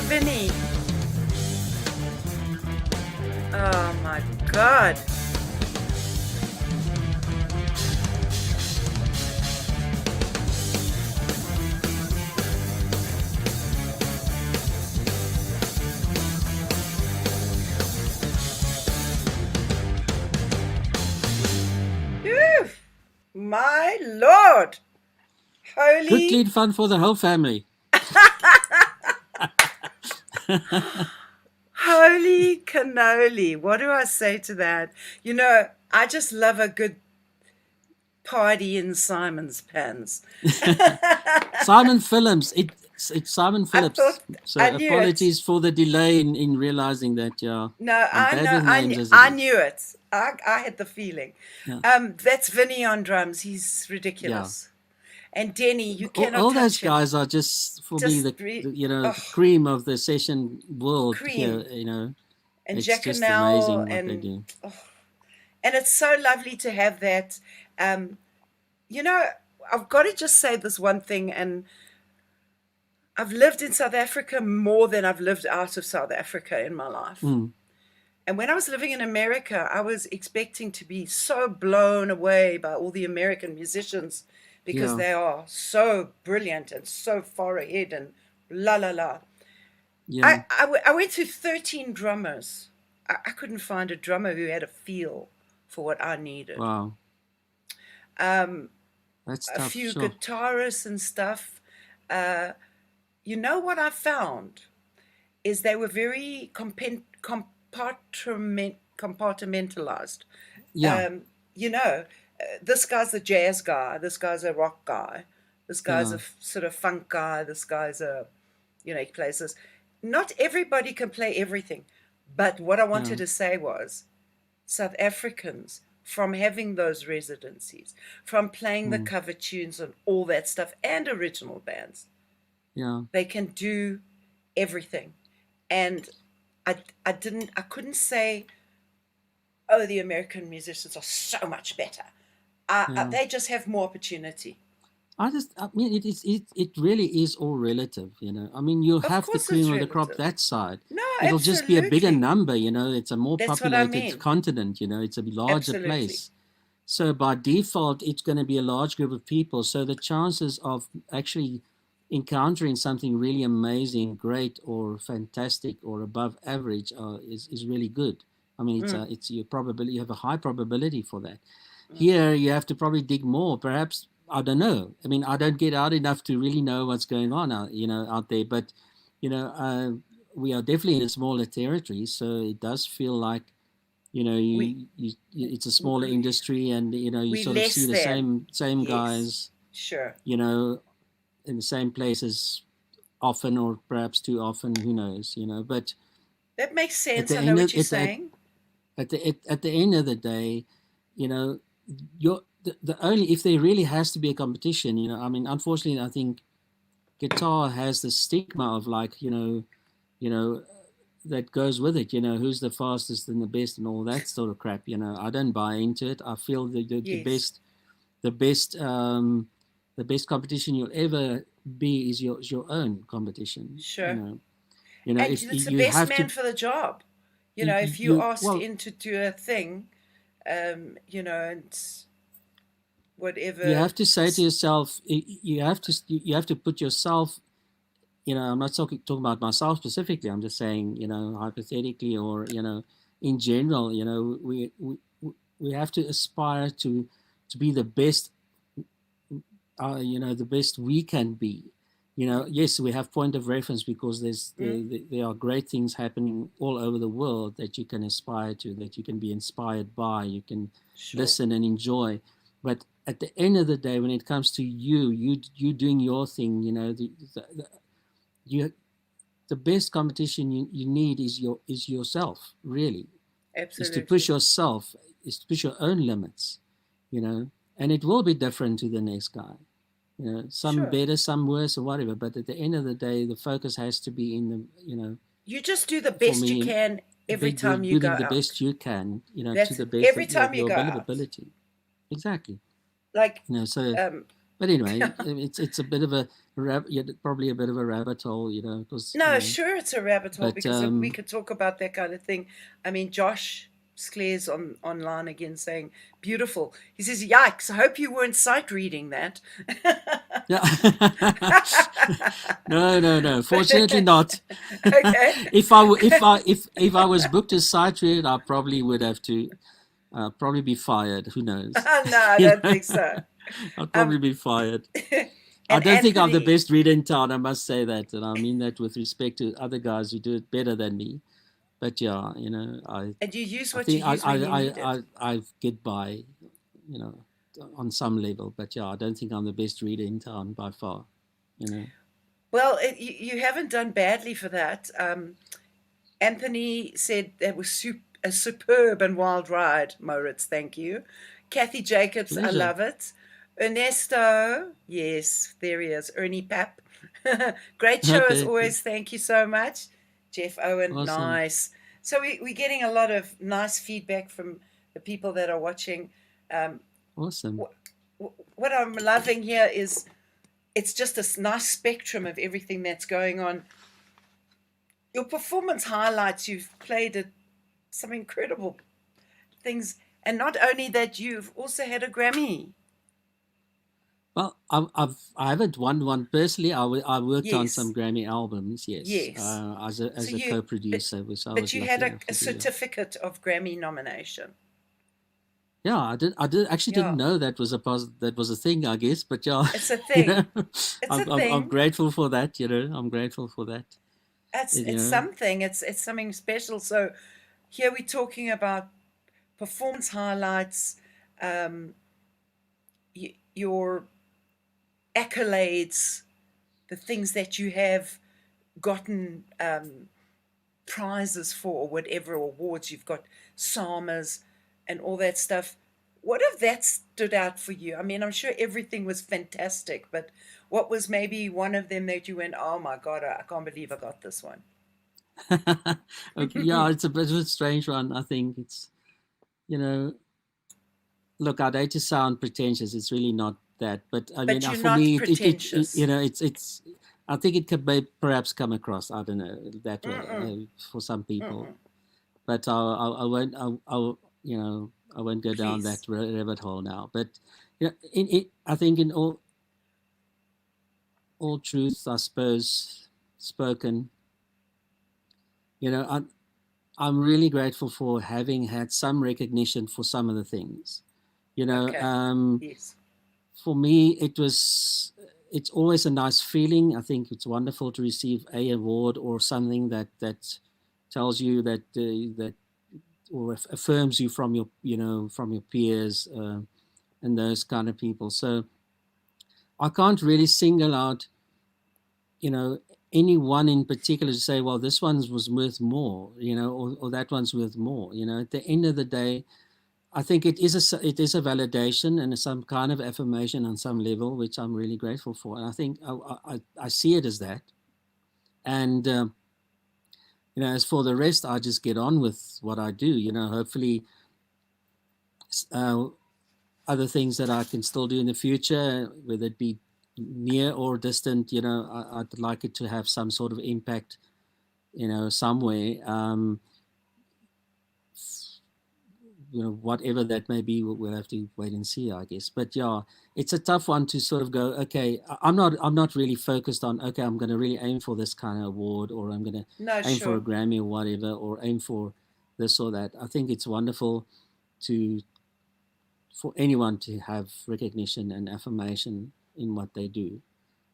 Vinny. Oh my God. Whew. My Lord. Good Holy, clean fun for the whole family. holy cannoli. What do I say to that? You know, I just love a good party in Simon's pants. Simon Phillips. It's Simon I Phillips. thought I So knew it. apologies for the delay in realizing that. Yeah, No, I'm I bad know. with names as it I is. knew it. I had the feeling. Yeah, That's Vinny on drums. He's yeah. ridiculous. And Denny, you cannot All those touch him. guys are just for me Just the oh, cream of the session world here. cream. And It's Jack and just Nell, amazing what they do. and it's so lovely to have that. Um, you know, I've got to just say this one thing, and I've lived in South Africa more than I've lived out of South Africa in my life. Mm, And when I was living in America, I was expecting to be so blown away by all the American musicians because yeah, they are so brilliant and so far ahead and la la la. yeah. I went to 13 drummers. I couldn't find a drummer who had a feel for what I needed. Wow, Um, that's a tough. few Sure. guitarists and stuff. Uh, you know what I found is they were very compartmentalized. Yeah, You know, this guy's a jazz guy, this guy's a rock guy, this guy's yeah, a sort of funk guy, this guy's a, he plays this. Not everybody can play everything. But what I yeah, wanted to say was South Africans, from having those residencies, from playing the mm, cover tunes and all that stuff and original bands, yeah, they can do everything. And I couldn't say, oh, the American musicians are so much better. yeah. They just have more opportunity. I mean, it really is all relative. I mean, you'll Of have the course it's cream of the crop relative. that side. No, It'll just be a bigger absolutely. number. It's a more That's what I populated mean. continent. It's a larger Absolutely. place. So by default, it's going to be a large group of people. So the chances of actually encountering something really amazing, great, or fantastic, or above average is really good. I mean, Mm, it's your probability. You have a high probability for that. mm. Here, you have to probably dig more. Perhaps I don't know. I mean, I don't get out enough to really know what's going on out there. But you know, uh, we are definitely in a smaller territory, so it does feel like We, it's a smaller industry, and you we sort of less see the than. same Yes, guys, sure. you know, in the same places often, or perhaps too often. Who knows? But That makes at sense. the I know end what of you're it, saying. at the end of the day, you know, you're the only if there really has to be a competition. I mean, unfortunately, I think guitar has the stigma of like you know that goes with it. Who's the fastest and the best and all that sort of crap. I don't buy into it. I feel the Yes, the best um, the best competition you'll ever be is your own competition. sure. And If it's the you best have man to for the job. If you you asked well in to do a thing, and you whatever. have to say to yourself you have to put yourself. I'm not talking about myself specifically. I'm just saying, hypothetically, or in general. We have to aspire to be the best. The best we can be. Yes, we have point of reference because Mm, there are great things happening all over the world that you can aspire to, that you can be inspired by, you can sure. listen and enjoy. But at the end of the day, when it comes to you doing your thing, you the best competition you need is yourself, really, is to push Absolutely. yourself, is to push your own limits, and it will be different to the next guy. Some Sure. better, some worse, or whatever. But at the end of the day, the focus has to be in You just do the for best you me, can every time you go doing the out. best you can, to That's the it. best Every of time you your go out. ability. Exactly. Like, So um, But anyway, it's a bit of a probably a bit of a rabbit hole, because No, sure, it's a rabbit hole But because we could talk about that kind of thing. I mean, Josh Sclare's online again saying, beautiful. He says, yikes, I hope you weren't sight reading that. yeah, no, fortunately not. Okay. If I was booked as sight read, I probably would have to probably be fired. Who knows? No, I don't think so. I'd probably Um, be fired. I and don't think I'm the Anthony, best reader in town. I must say that, and I mean that with respect to other guys who do it better than me. But yeah, and you use I what you think use when you need it. I get by, on some level. But yeah, I don't think I'm the best reader in town by far. Well, you haven't done badly for that. Anthony said that was a superb and wild ride, Mauritz. Thank you. Kathy Jacobs, I Pleasure. love it. Ernesto, yes, there he is. Ernie Pap. Great show as Okay, always. Thank you so much. Jeff Owen, awesome, nice. So we're getting a lot of nice feedback from the people that are watching. Um, awesome. what I'm loving here is it's just a nice spectrum of everything that's going on. Your performance highlights, you've played at some incredible things, and not only that, you've also had a Grammy. Well, I haven't won one personally. I worked on Yes, some Grammy albums, yes, yes. So as a you, but co-producer, which I but was you had lucky enough a to do. certificate of Grammy nomination. Yeah, I actually didn't Yeah, know that was that was a thing, I guess. But yeah, it's a thing. It's a I'm thing. grateful for that. I'm grateful for that. It's You it's know, something. It's something special. So here we're talking about performance highlights, um, your accolades, the things that you have gotten prizes for, or whatever awards you've got, SAMAs and all that stuff. What if that stood out for you? I mean, I'm sure everything was fantastic, but what was maybe one of them that you went, oh my God, I can't believe I got this one? okay, yeah, it's a bit of a strange one. I think it's you know, look, I'd hate to sound pretentious. It's really not that, but I mean, But you're for not me, pretentious. it's. I think it could perhaps come across. I don't know that way Mm-mm, for some people, mm-mm. but I won't. I won't go down that Please. rabbit hole now. But I think in all truth, I suppose, spoken, I'm really grateful for having had some recognition for some of the things. You know, Okay. um, Yes. for me, it's always a nice feeling. I think it's wonderful to receive a award or something that tells you that or affirms you from from your peers and those kind of people. So I can't really single out you know any one in particular to say, well, this one was worth more, or that one's worth more. At the end of the day, I think it is a validation and some kind of affirmation on some level, which I'm really grateful for. And I think I see it as that. And as for the rest, I just get on with what I do. Hopefully, uh, other things that I can still do in the future, whether it be near or distant, I'd like it to have some sort of impact, somewhere. Whatever that may be, we'll have to wait and see, I guess. But yeah, it's a tough one to sort of go, okay, I'm not really focused on, okay, I'm going to really aim for this kind of award, or I'm going to No, aim for a sure. Grammy or whatever, or aim for this or that. I think it's wonderful to for anyone to have recognition and affirmation in what they do.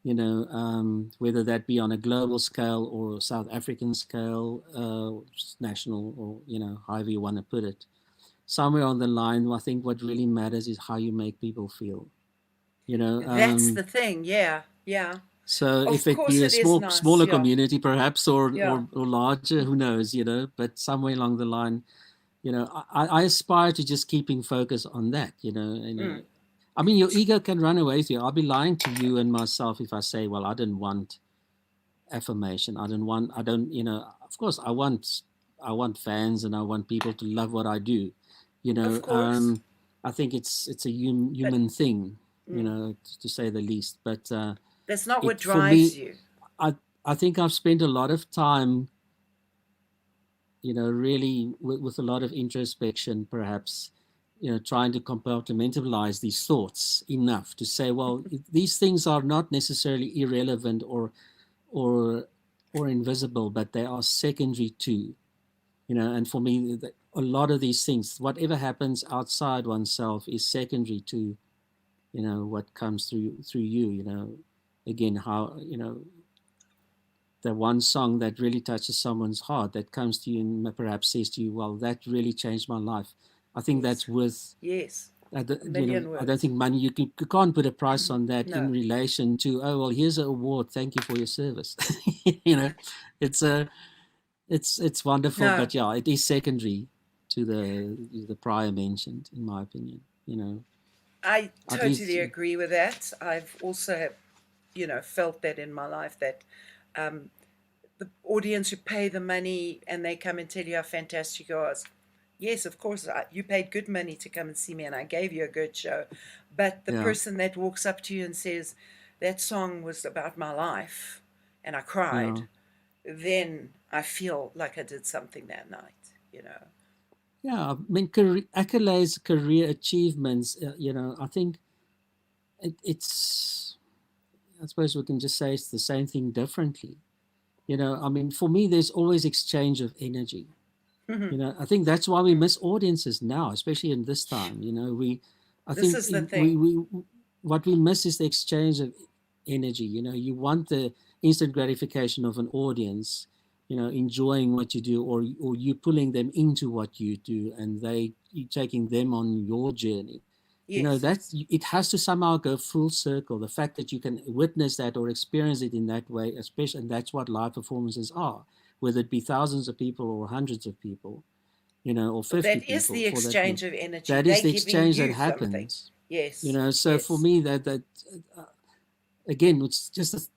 Whether that be on a global scale or South African scale, national, or however you want to put it. Somewhere on the line, I think what really matters is how you make people feel. You know, That's um, the thing. Yeah. Yeah. so if Of it course be a it is nice. smaller Yeah. community, perhaps, or Yeah. or larger, who knows? But somewhere along the line, I aspire to just keeping focus on that. Mm. I mean, your ego can run away with you. I'll be lying to you and myself if I say, well, I didn't want affirmation. I don't, of course, I want fans and I want people to love what I do. You Of know, course. um, I think it's a But human thing. you know, to say the least. But That's not what for drives me, you. I think I've spent a lot of time, you know, really with a lot of introspection, perhaps, you know, trying to compartmentalize these thoughts enough to say, well, these things are not necessarily irrelevant or or invisible, but they are secondary too, you know. And for me, a lot of these things, whatever happens outside oneself, is secondary to, you know, what comes through you, you know. Again, how, you know, the one song that really touches someone's heart, that comes to you and perhaps says to you, well, that really changed my life. I think Yes. that's worth, Yes. A you know, million I don't words. think money, you can't put a price on that in No. relation to, oh, well, here's an award, thank you for your service. You know, it's a, it's wonderful, No. but yeah, it is secondary to the prior mentioned, in my opinion, you know, I at least. totally agree with that. I've also, felt that in my life that um, the audience who pay the money and they come and tell you how fantastic you are. Yes, of course, you paid good money to come and see me and I gave you a good show. But the Yeah, person that walks up to you and says, that song was about my life and I yeah. cried, then I feel like I did something that night. Yeah, I mean, accolades, career achievements. You know, I think it's. I suppose we can just say it's the same thing differently. You know, I mean, for me, there's always exchange of energy. You know, I think that's why we miss audiences now, especially in this time. You know, I This think is the thing. what we miss is the exchange of energy. You know, you want the instant gratification of an audience, you know, enjoying what you do, or you pulling them into what you do, and you taking them on your journey. You know, Yes. that's, it has to somehow go full circle. The fact that you can witness that or experience it in that way, especially, and that's what live performances are, whether it be thousands of people or hundreds of people, you know, or 50 That is people the for that matter. exchange of energy. That is They're the giving exchange that you something. happens, you Yes. know. So for Yes. me, uh, again, it's just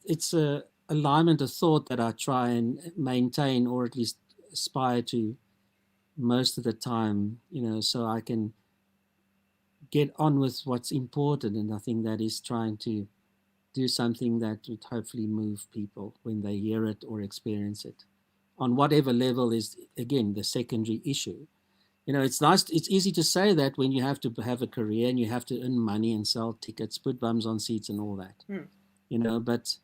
it's a alignment of thought that I try and maintain, or at least aspire to most of the time, you know, so I can get on with what's important. And I think that is trying to do something that would hopefully move people when they hear it or experience it, on whatever level is, again, the secondary issue. You know, it's nice, it's easy to say that when you have to have a career and you have to earn money and sell tickets, put bums on seats and all that, Hmm. you know, but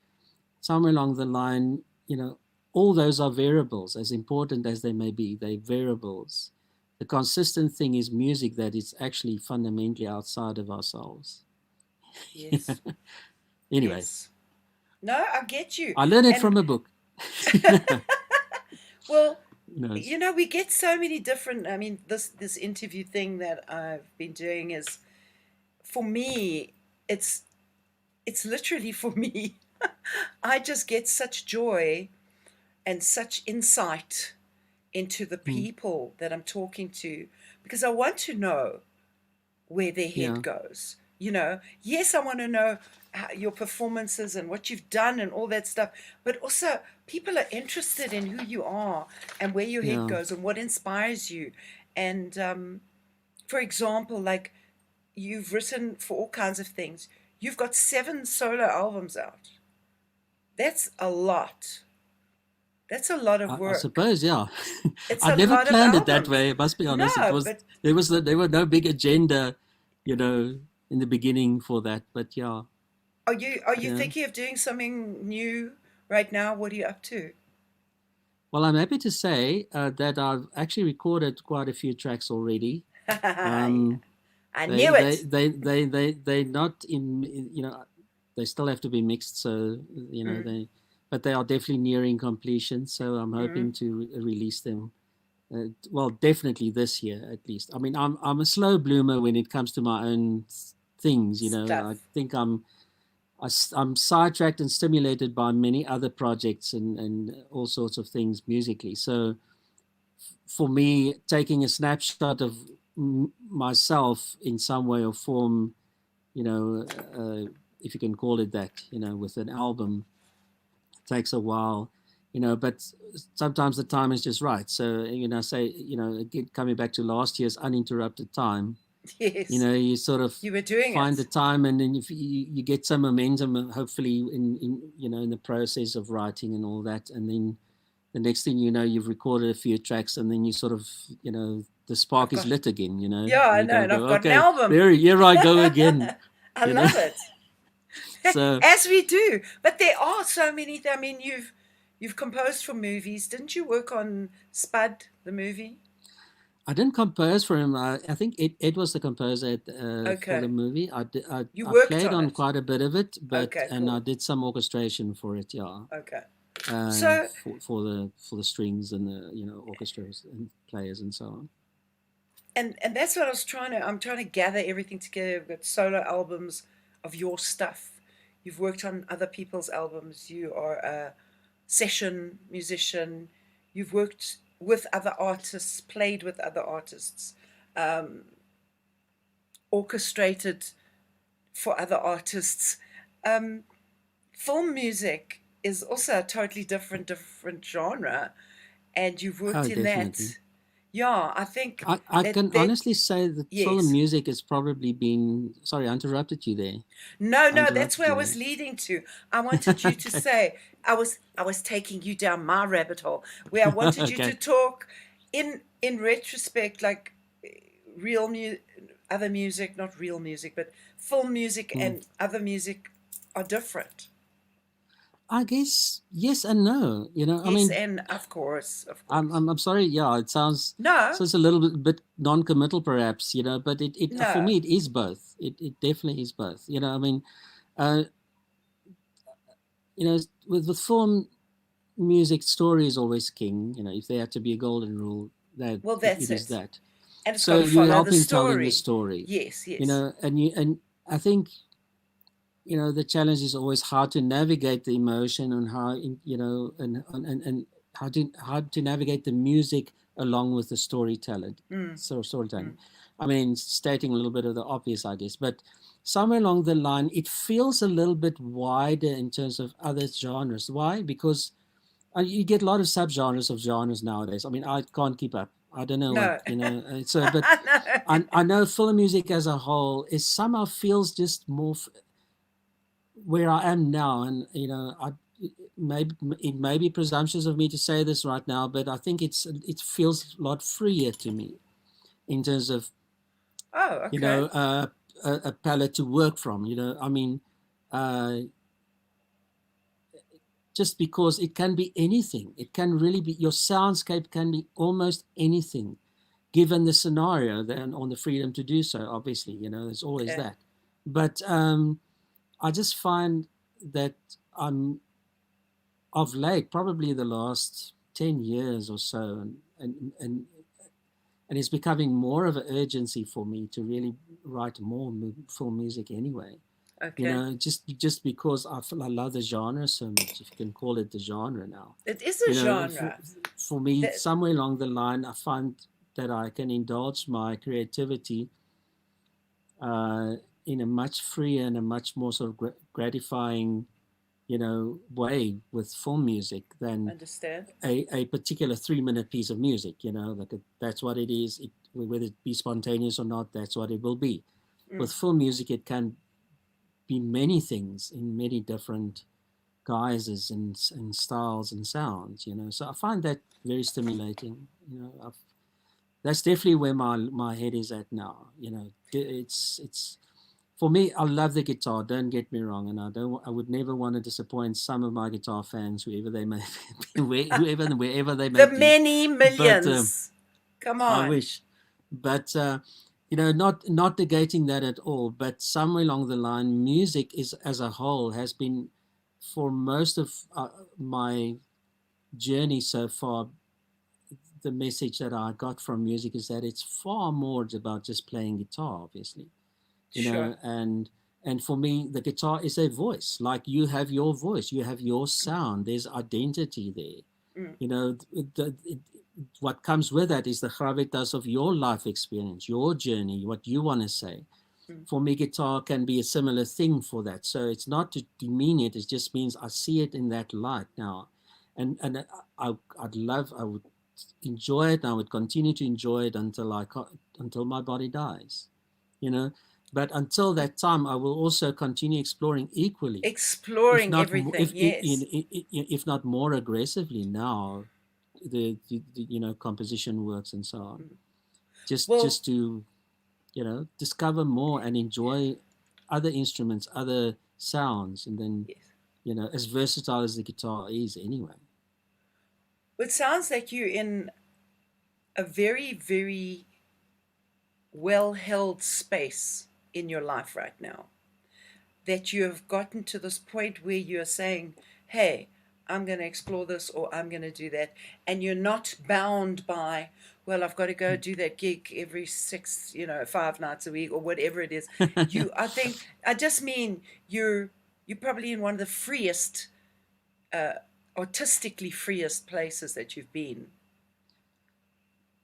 somewhere along the line, you know, all those are variables. As important as they may be, they're variables. The consistent thing is music, that is actually fundamentally outside of ourselves. Yes. Anyway, Yes. No, I get you. I learned it And from a book. You well, know, we get so many different. I mean, this interview thing that I've been doing is, for me, it's it's literally for me. I just get such joy and such insight into the mm, people that I'm talking to because I want to know where their head yeah, goes. Yes, I want to know your performances and what you've done and all that stuff, but also people are interested in who you are and where your head yeah. goes and what inspires you. And for example, like you've written for all kinds of things, you've got 7 solo albums out. That's a lot. That's a lot of I work. suppose, yeah. It's I a never lot of planned it that albums. way. I must be honest. It No, was but there were no big agenda, you know, in the beginning for that. But yeah, are you yeah. thinking of doing something new right now? What are you up to? Well, I'm happy to say that I've actually recorded quite a few tracks already. Um, I knew it. they not you know, they still have to be mixed. So you know Mm, but they are definitely nearing completion. So I'm mm, hoping to release them. Well, definitely this year at least. I mean, I'm a slow bloomer when it comes to my own things. You know, stuff. I think I'm sidetracked and stimulated by many other projects and all sorts of things musically. So for me, taking a snapshot of myself in some way or form, you know, if you can call it that, you know, with an album, takes a while, you know, but sometimes the time is just right. So, you know, say, you know, again, coming back to last year's uninterrupted time, You Yes. know, you sort of You were doing find the it. time, and then if you get some momentum, hopefully in you know, in the process of writing and all that, and then the next thing you know, you've recorded a few tracks, and then you sort of, you know, the I've spark is got, lit again, you know, yeah, and I you know, go, and I've got an okay, album. here I go again, I you know. love it. So As we do. But there are so many. I mean, you've composed for movies. Didn't you work on Spud, the movie? I didn't compose for him. I think Ed was the composer for the Okay. movie. You I worked played on on it. quite a bit of it, but Okay, and I cool. did some orchestration for it, yeah, Okay. So, for the strings and the, you know, orchestras and players and so on. and that's what I'm trying to gather everything together. We've got solo albums of your stuff. You've worked on other people's albums. You are a session musician. You've worked with other artists, played with other artists, um, orchestrated for other artists. Um, Film music is also a totally different genre, and you've worked Oh, in definitely. that. Yeah, I think I can that honestly say that film yes. music has probably been. Sorry, I interrupted you there. No, I no, that's interrupted where I you was there. leading to. I wanted you to Okay. say I was taking you down my rabbit hole where I wanted you to Okay. talk in retrospect, like real other music, not real music, but film music Hmm. and other music are different. I guess yes and no. You know, I Yes, mean, and of I'm, course. I'm I'm sorry. Yeah, it No, sounds a little bit non-committal, perhaps. You know, but it for no. me it is both. It definitely is both. You know, I mean, uh, you know, with film music, story is always king. You know, if there had to be a golden rule, that Well, it that's is it. that. And it's got So to you're follow the helping telling the story. story. Yes, You yes. know, and I think, you know, the challenge is always how to navigate the emotion and how, you know, and how to navigate the music along with the storytelling. Mm, So storytelling, mm. I mean, stating a little bit of the obvious, I guess, but somewhere along the line it feels a little bit wider in terms of other genres. Why? Because you get a lot of subgenres of genres nowadays. I mean, I can't keep up. I don't know what, No. you know, so, but No. I know film music as a whole is somehow feels just more where I am now, and you know, maybe it may be presumptuous of me to say this right now, but I think it feels a lot freer to me in terms of, Oh, you okay. know, a palette to work from. You know, I mean, uh, just because it can be anything, it can really be your soundscape can be almost anything, given the scenario, then on the freedom to do so. Obviously, you know, there's always Okay. that, but I just find that I'm of late, probably the last 10 years or so, and it's becoming more of an urgency for me to really write more film music anyway. You Okay. know, just because I love the genre so much, if you can call it the genre now. It is a You know, genre. for me, That, somewhere along the line, I find that I can indulge my creativity uh, in a much freer and a much more sort of gratifying, you know, way with film music than understand? a particular 3 minute piece of music. You know, like that's what it is. Whether it be spontaneous or not, that's what it will be. Mm. With film music, it can be many things in many different guises and styles and sounds. You know, so I find that very stimulating. You know, that's definitely where my head is at now. You know, it's for me. I love the guitar. Don't get me wrong, and I would never want to disappoint some of my guitar fans, whoever they may be, whoever and wherever they may The be. many But millions. Come I on. wish. But you know, not negating that at all. But somewhere along the line, music is as a whole has been, for most of my journey so far, the message that I got from music is that it's far more about just playing guitar, obviously, you Sure. know, and for me, the guitar is a voice. Like you have your voice, you have your sound. There's identity there. Mm, You know, what comes with that is the gravitas of your life experience, your journey, what you want to say. mm. For me, guitar can be a similar thing for that. So it's not to demean it. It just means I see it in that light now, and I would enjoy it. And I would continue to enjoy it until until my body dies. you know. But until that time, I will also continue exploring equally, if Exploring not everything, yes. if not more aggressively now, the you know, composition works and so on. Well, Just to, you know, discover more and enjoy other instruments, other sounds, and then, yes. you know, as versatile as the guitar is anyway. It sounds like you're in a very, very well held space in your life right now. That you have gotten to this point where you're saying, hey, I'm going to explore this or I'm going to do that. And you're not bound by, well, I've got to go do that gig every 5 nights a week or whatever it is. I think, I just mean you're probably in one of the freest, uh, artistically freest places that you've been.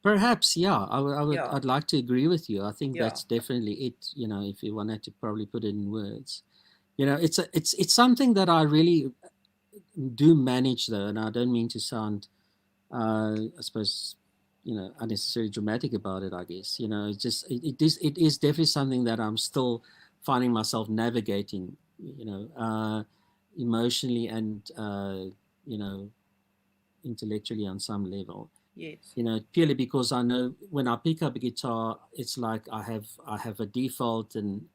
Perhaps, yeah, Yeah, I'd like to agree with you. I think yeah, that's definitely it. You know, if you wanted to probably put it in words, you know, it's something that I really do manage though, and I don't mean to sound, I suppose, you know, unnecessarily dramatic about it. I guess, you know, it's just it is definitely something that I'm still finding myself navigating, you know, emotionally and you know, intellectually on some level. yes, You know, purely because I know when I pick up a guitar, it's like I have a default, and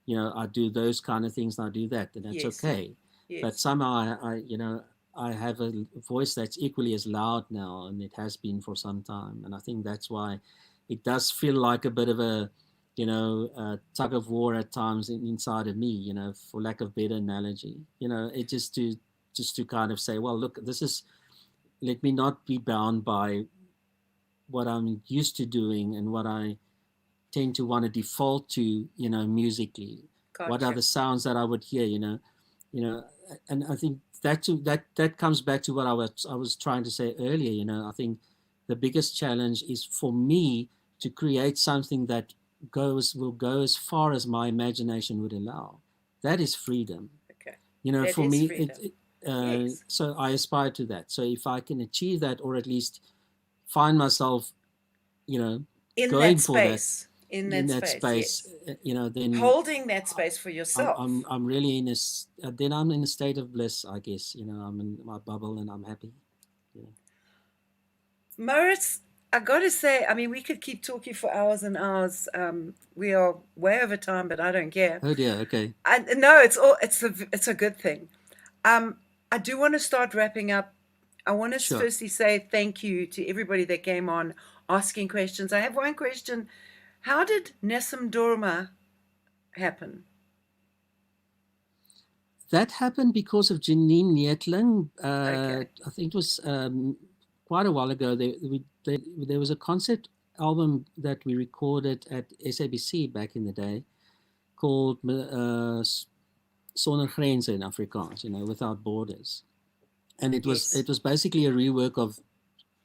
you know, I do those kind of things and I do that, and that's yes, okay. But yes, somehow I you know, I have a voice that's equally as loud now, and it has been for some time, and I think that's why it does feel like a bit of a, you know, a tug of war at times inside of me, you know, for lack of better analogy. You know, it just to kind of say, well, look, this is, let me not be bound by what I'm used to doing and what I tend to want to default to, you know, musically. What are gotcha. the sounds that I would hear, you know, and I think that comes back to what I was trying to say earlier. You know, I think the biggest challenge is for me to create something that will go as far as my imagination would allow. That is freedom. Okay, You know, that for is me, freedom. Yes, so I aspire to that. So if I can achieve that, or at least find myself, you know, in that going for that space, in in that that space, space, yes. you know, then Holding that space for yourself. I'm really in a then I'm in a state of bliss, I guess. You know, I'm in my bubble and I'm happy. You know. Mauritz, I got to say, I mean, we could keep talking for hours and hours. We are way over time, but I don't care. Oh dear. Okay. No, it's a good thing. Um, I do want to start wrapping up. I want to Sure. firstly say thank you to everybody that came on asking questions. I have one question. How did Nessim Dorma happen? That happened because of Janine Nietling. Okay. I think it was quite a while ago. There was a concept album that we recorded at SABC back in the day called Sonder Grense in Afrikaans, you know, without borders. And Yes. it was basically a rework of,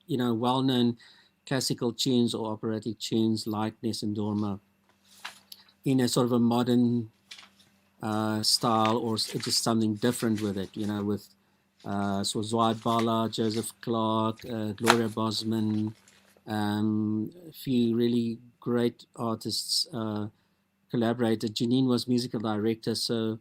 you know, well-known classical tunes or operatic tunes like Nessim Dorma in a sort of a modern style, or just something different with it, you know, with so Zwai Bala, Joseph Clark, Gloria Bosman, a few really great artists collaborated. Janine was musical director, so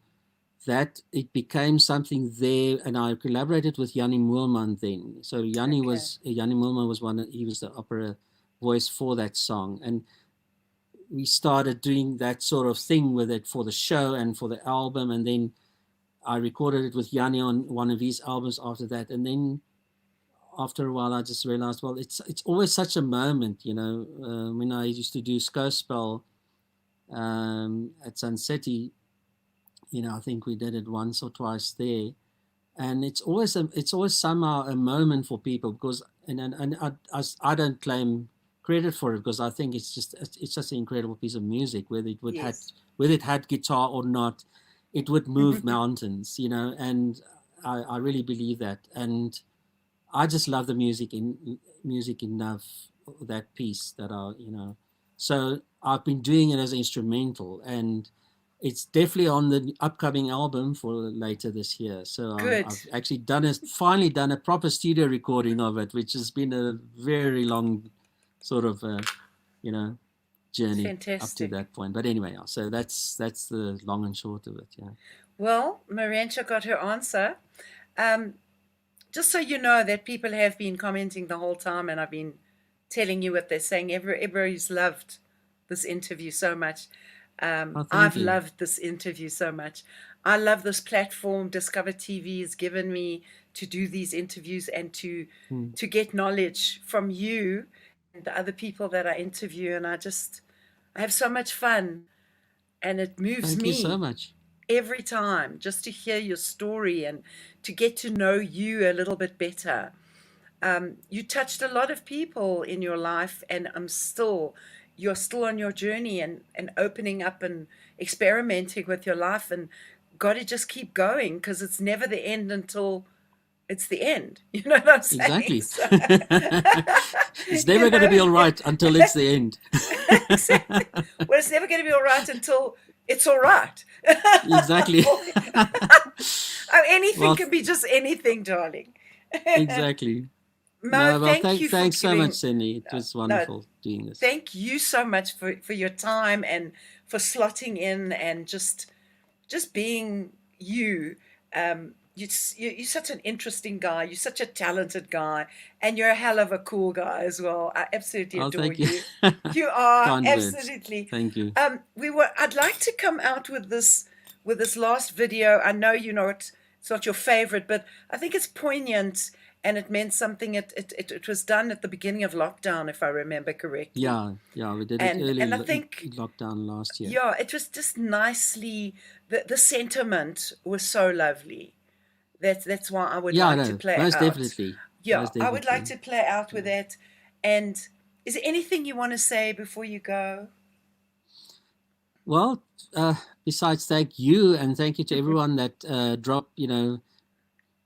that it became something there, and I collaborated with Yanni Moelman then. So Yanni Okay. Moelman was he was the opera voice for that song, and we started doing that sort of thing with it for the show and for the album, and then I recorded it with Yanni on one of his albums after that, and then after a while I just realized, well, it's always such a moment, you know. When I used to do Skouspel at Sun City, you know, I think we did it once or twice there, and it's always somehow a moment for people, because I don't claim credit for it, because I think it's just an incredible piece of music, Yes. whether it had guitar or not, it would move mountains, you know. And I really believe that, and I just love the music enough, that piece, that I, you know. So I've been doing it as an instrumental, and it's definitely on the upcoming album for later this year. So Good. I've actually finally done a proper studio recording of it, which has been a very long sort of, you know, journey up to Fantastic. that point. But anyway, so that's the long and short of it. Yeah. Well, Marentia got her answer. Just so you know that people have been commenting the whole time, and I've been telling you what they're saying. Everybody's loved this interview so much. Oh, thank I've you. loved this interview so much. I love this platform Discover TV has given me to do these interviews and to get knowledge from you and the other people that I interview. And I have so much fun, and it moves Thank you so me much. every time just to hear your story and to get to know you a little bit better. You touched a lot of people in your life, and you're still on your journey and opening up and experimenting with your life, and got to just keep going because it's never the end until it's the end. You know what I'm saying? Exactly. So, It's never going to be all right until it's the end. exactly. Well, it's never going to be all right until it's all right. Exactly. Anything Well, can be just anything, darling. exactly. Mo, No, well, thank you for thanks so giving. much, Cindy. It was wonderful doing this. Thank you so much for your time and for slotting in and just being you. You're such an interesting guy. You're such a talented guy, and you're a hell of a cool guy as well. I absolutely Oh, adore thank you. you. You are Kind words. absolutely. Thank you. I'd like to come out with this last video. I know it's not your favorite, but I think it's poignant and it meant something. It was done at the beginning of lockdown, if I remember correctly. Yeah, we did it early And I think, lockdown last year. yeah, it was just nicely. The sentiment was so lovely. That's why I would like to play most out. definitely. Yeah, Most I would like definitely. to play out with that. And is there anything you want to say before you go? Well, besides thank you, and thank you to everyone that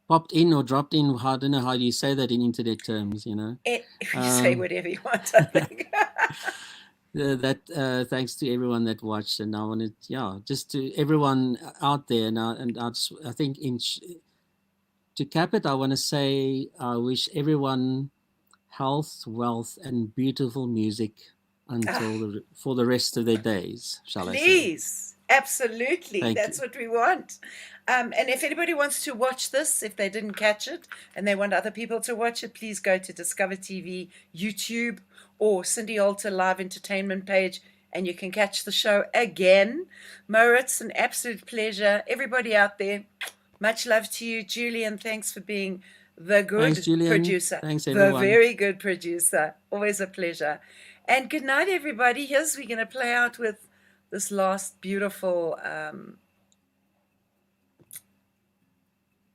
popped in or dropped in. I don't know how you say that in internet terms, You say whatever you want, I think. Thanks to everyone that watched, and I wanted, just to everyone out there now, and I think to cap it, I want to say I wish everyone health, wealth, and beautiful music for the rest of their days, shall I say. Please, absolutely. Thank That's you. what we want. And if anybody wants to watch this, if they didn't catch it and they want other people to watch it, please go to Discover TV, YouTube, or Cindy Alter Live Entertainment page, and you can catch the show again. Mauritz, an absolute pleasure. Everybody out there, much love to you. Julian, thanks for being the good producer. Thanks, everyone. The very good producer. Always a pleasure. And good night, everybody. We're going to play out with this last beautiful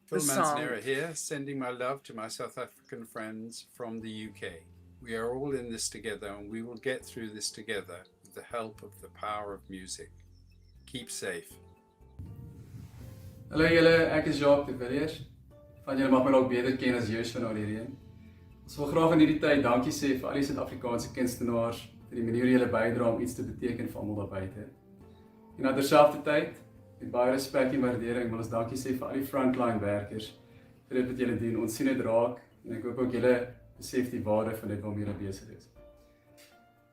Phil song. Manzanera here, sending my love to my South African friends from the UK. We are all in this together, and we will get through this together with the help of the power of music. Keep safe. Hallo julle, ek is Jacques de Villiers. Van julle mag my dalk beter ken as Joos van Oudtshoorn. Ons wil graag in hierdie tyd dankie sê vir al die Suid-Afrikaanse kunstenaars vir die manier hoe julle bydra om iets te beteken vir almal daar buite. En terselfdertyd, met baie respek en waardering wil ons dankie sê vir al die frontline werkers vir dit wat julle doen. Ons sien dit raak en ek hoop ook julle besef die waarde van dit waarmee julle besig is.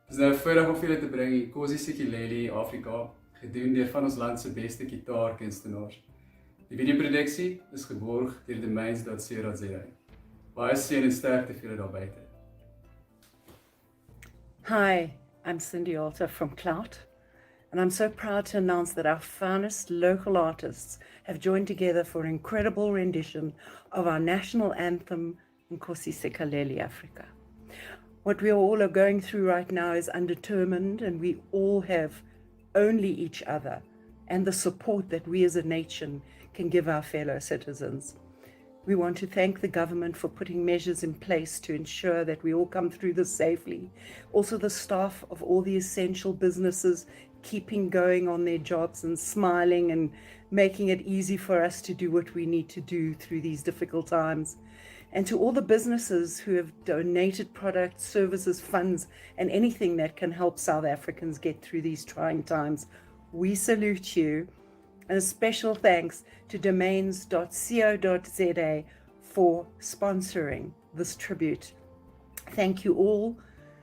Dis nou 'n voorreg om vir julle te bring die Nkosi Sikeleli Afrika, gedoen deur van ons land se beste gitaarkunstenaars. Die videoproduksie is geborg deur domains.co.za. Baie seën en sterkte vir julle daar buite. Hi, I'm Cindy Alter from Clout, and I'm so proud to announce that our finest local artists have joined together for an incredible rendition of our national anthem, Nkosi Sikeleli Africa. What we all are going through right now is undetermined, and we all have only each other and the support that we as a nation can give our fellow citizens. We want to thank the government for putting measures in place to ensure that we all come through this safely. Also the staff of all the essential businesses keeping going on their jobs and smiling and making it easy for us to do what we need to do through these difficult times. And to all the businesses who have donated products, services, funds, and anything that can help South Africans get through these trying times, we salute you. And a special thanks to domains.co.za for sponsoring this tribute. Thank you all.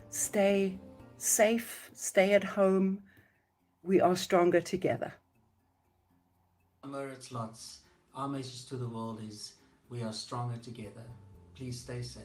Stay safe, stay at home. We are stronger together. Mauritz, Lotz. Our message to the world is we are stronger together. Please stay safe.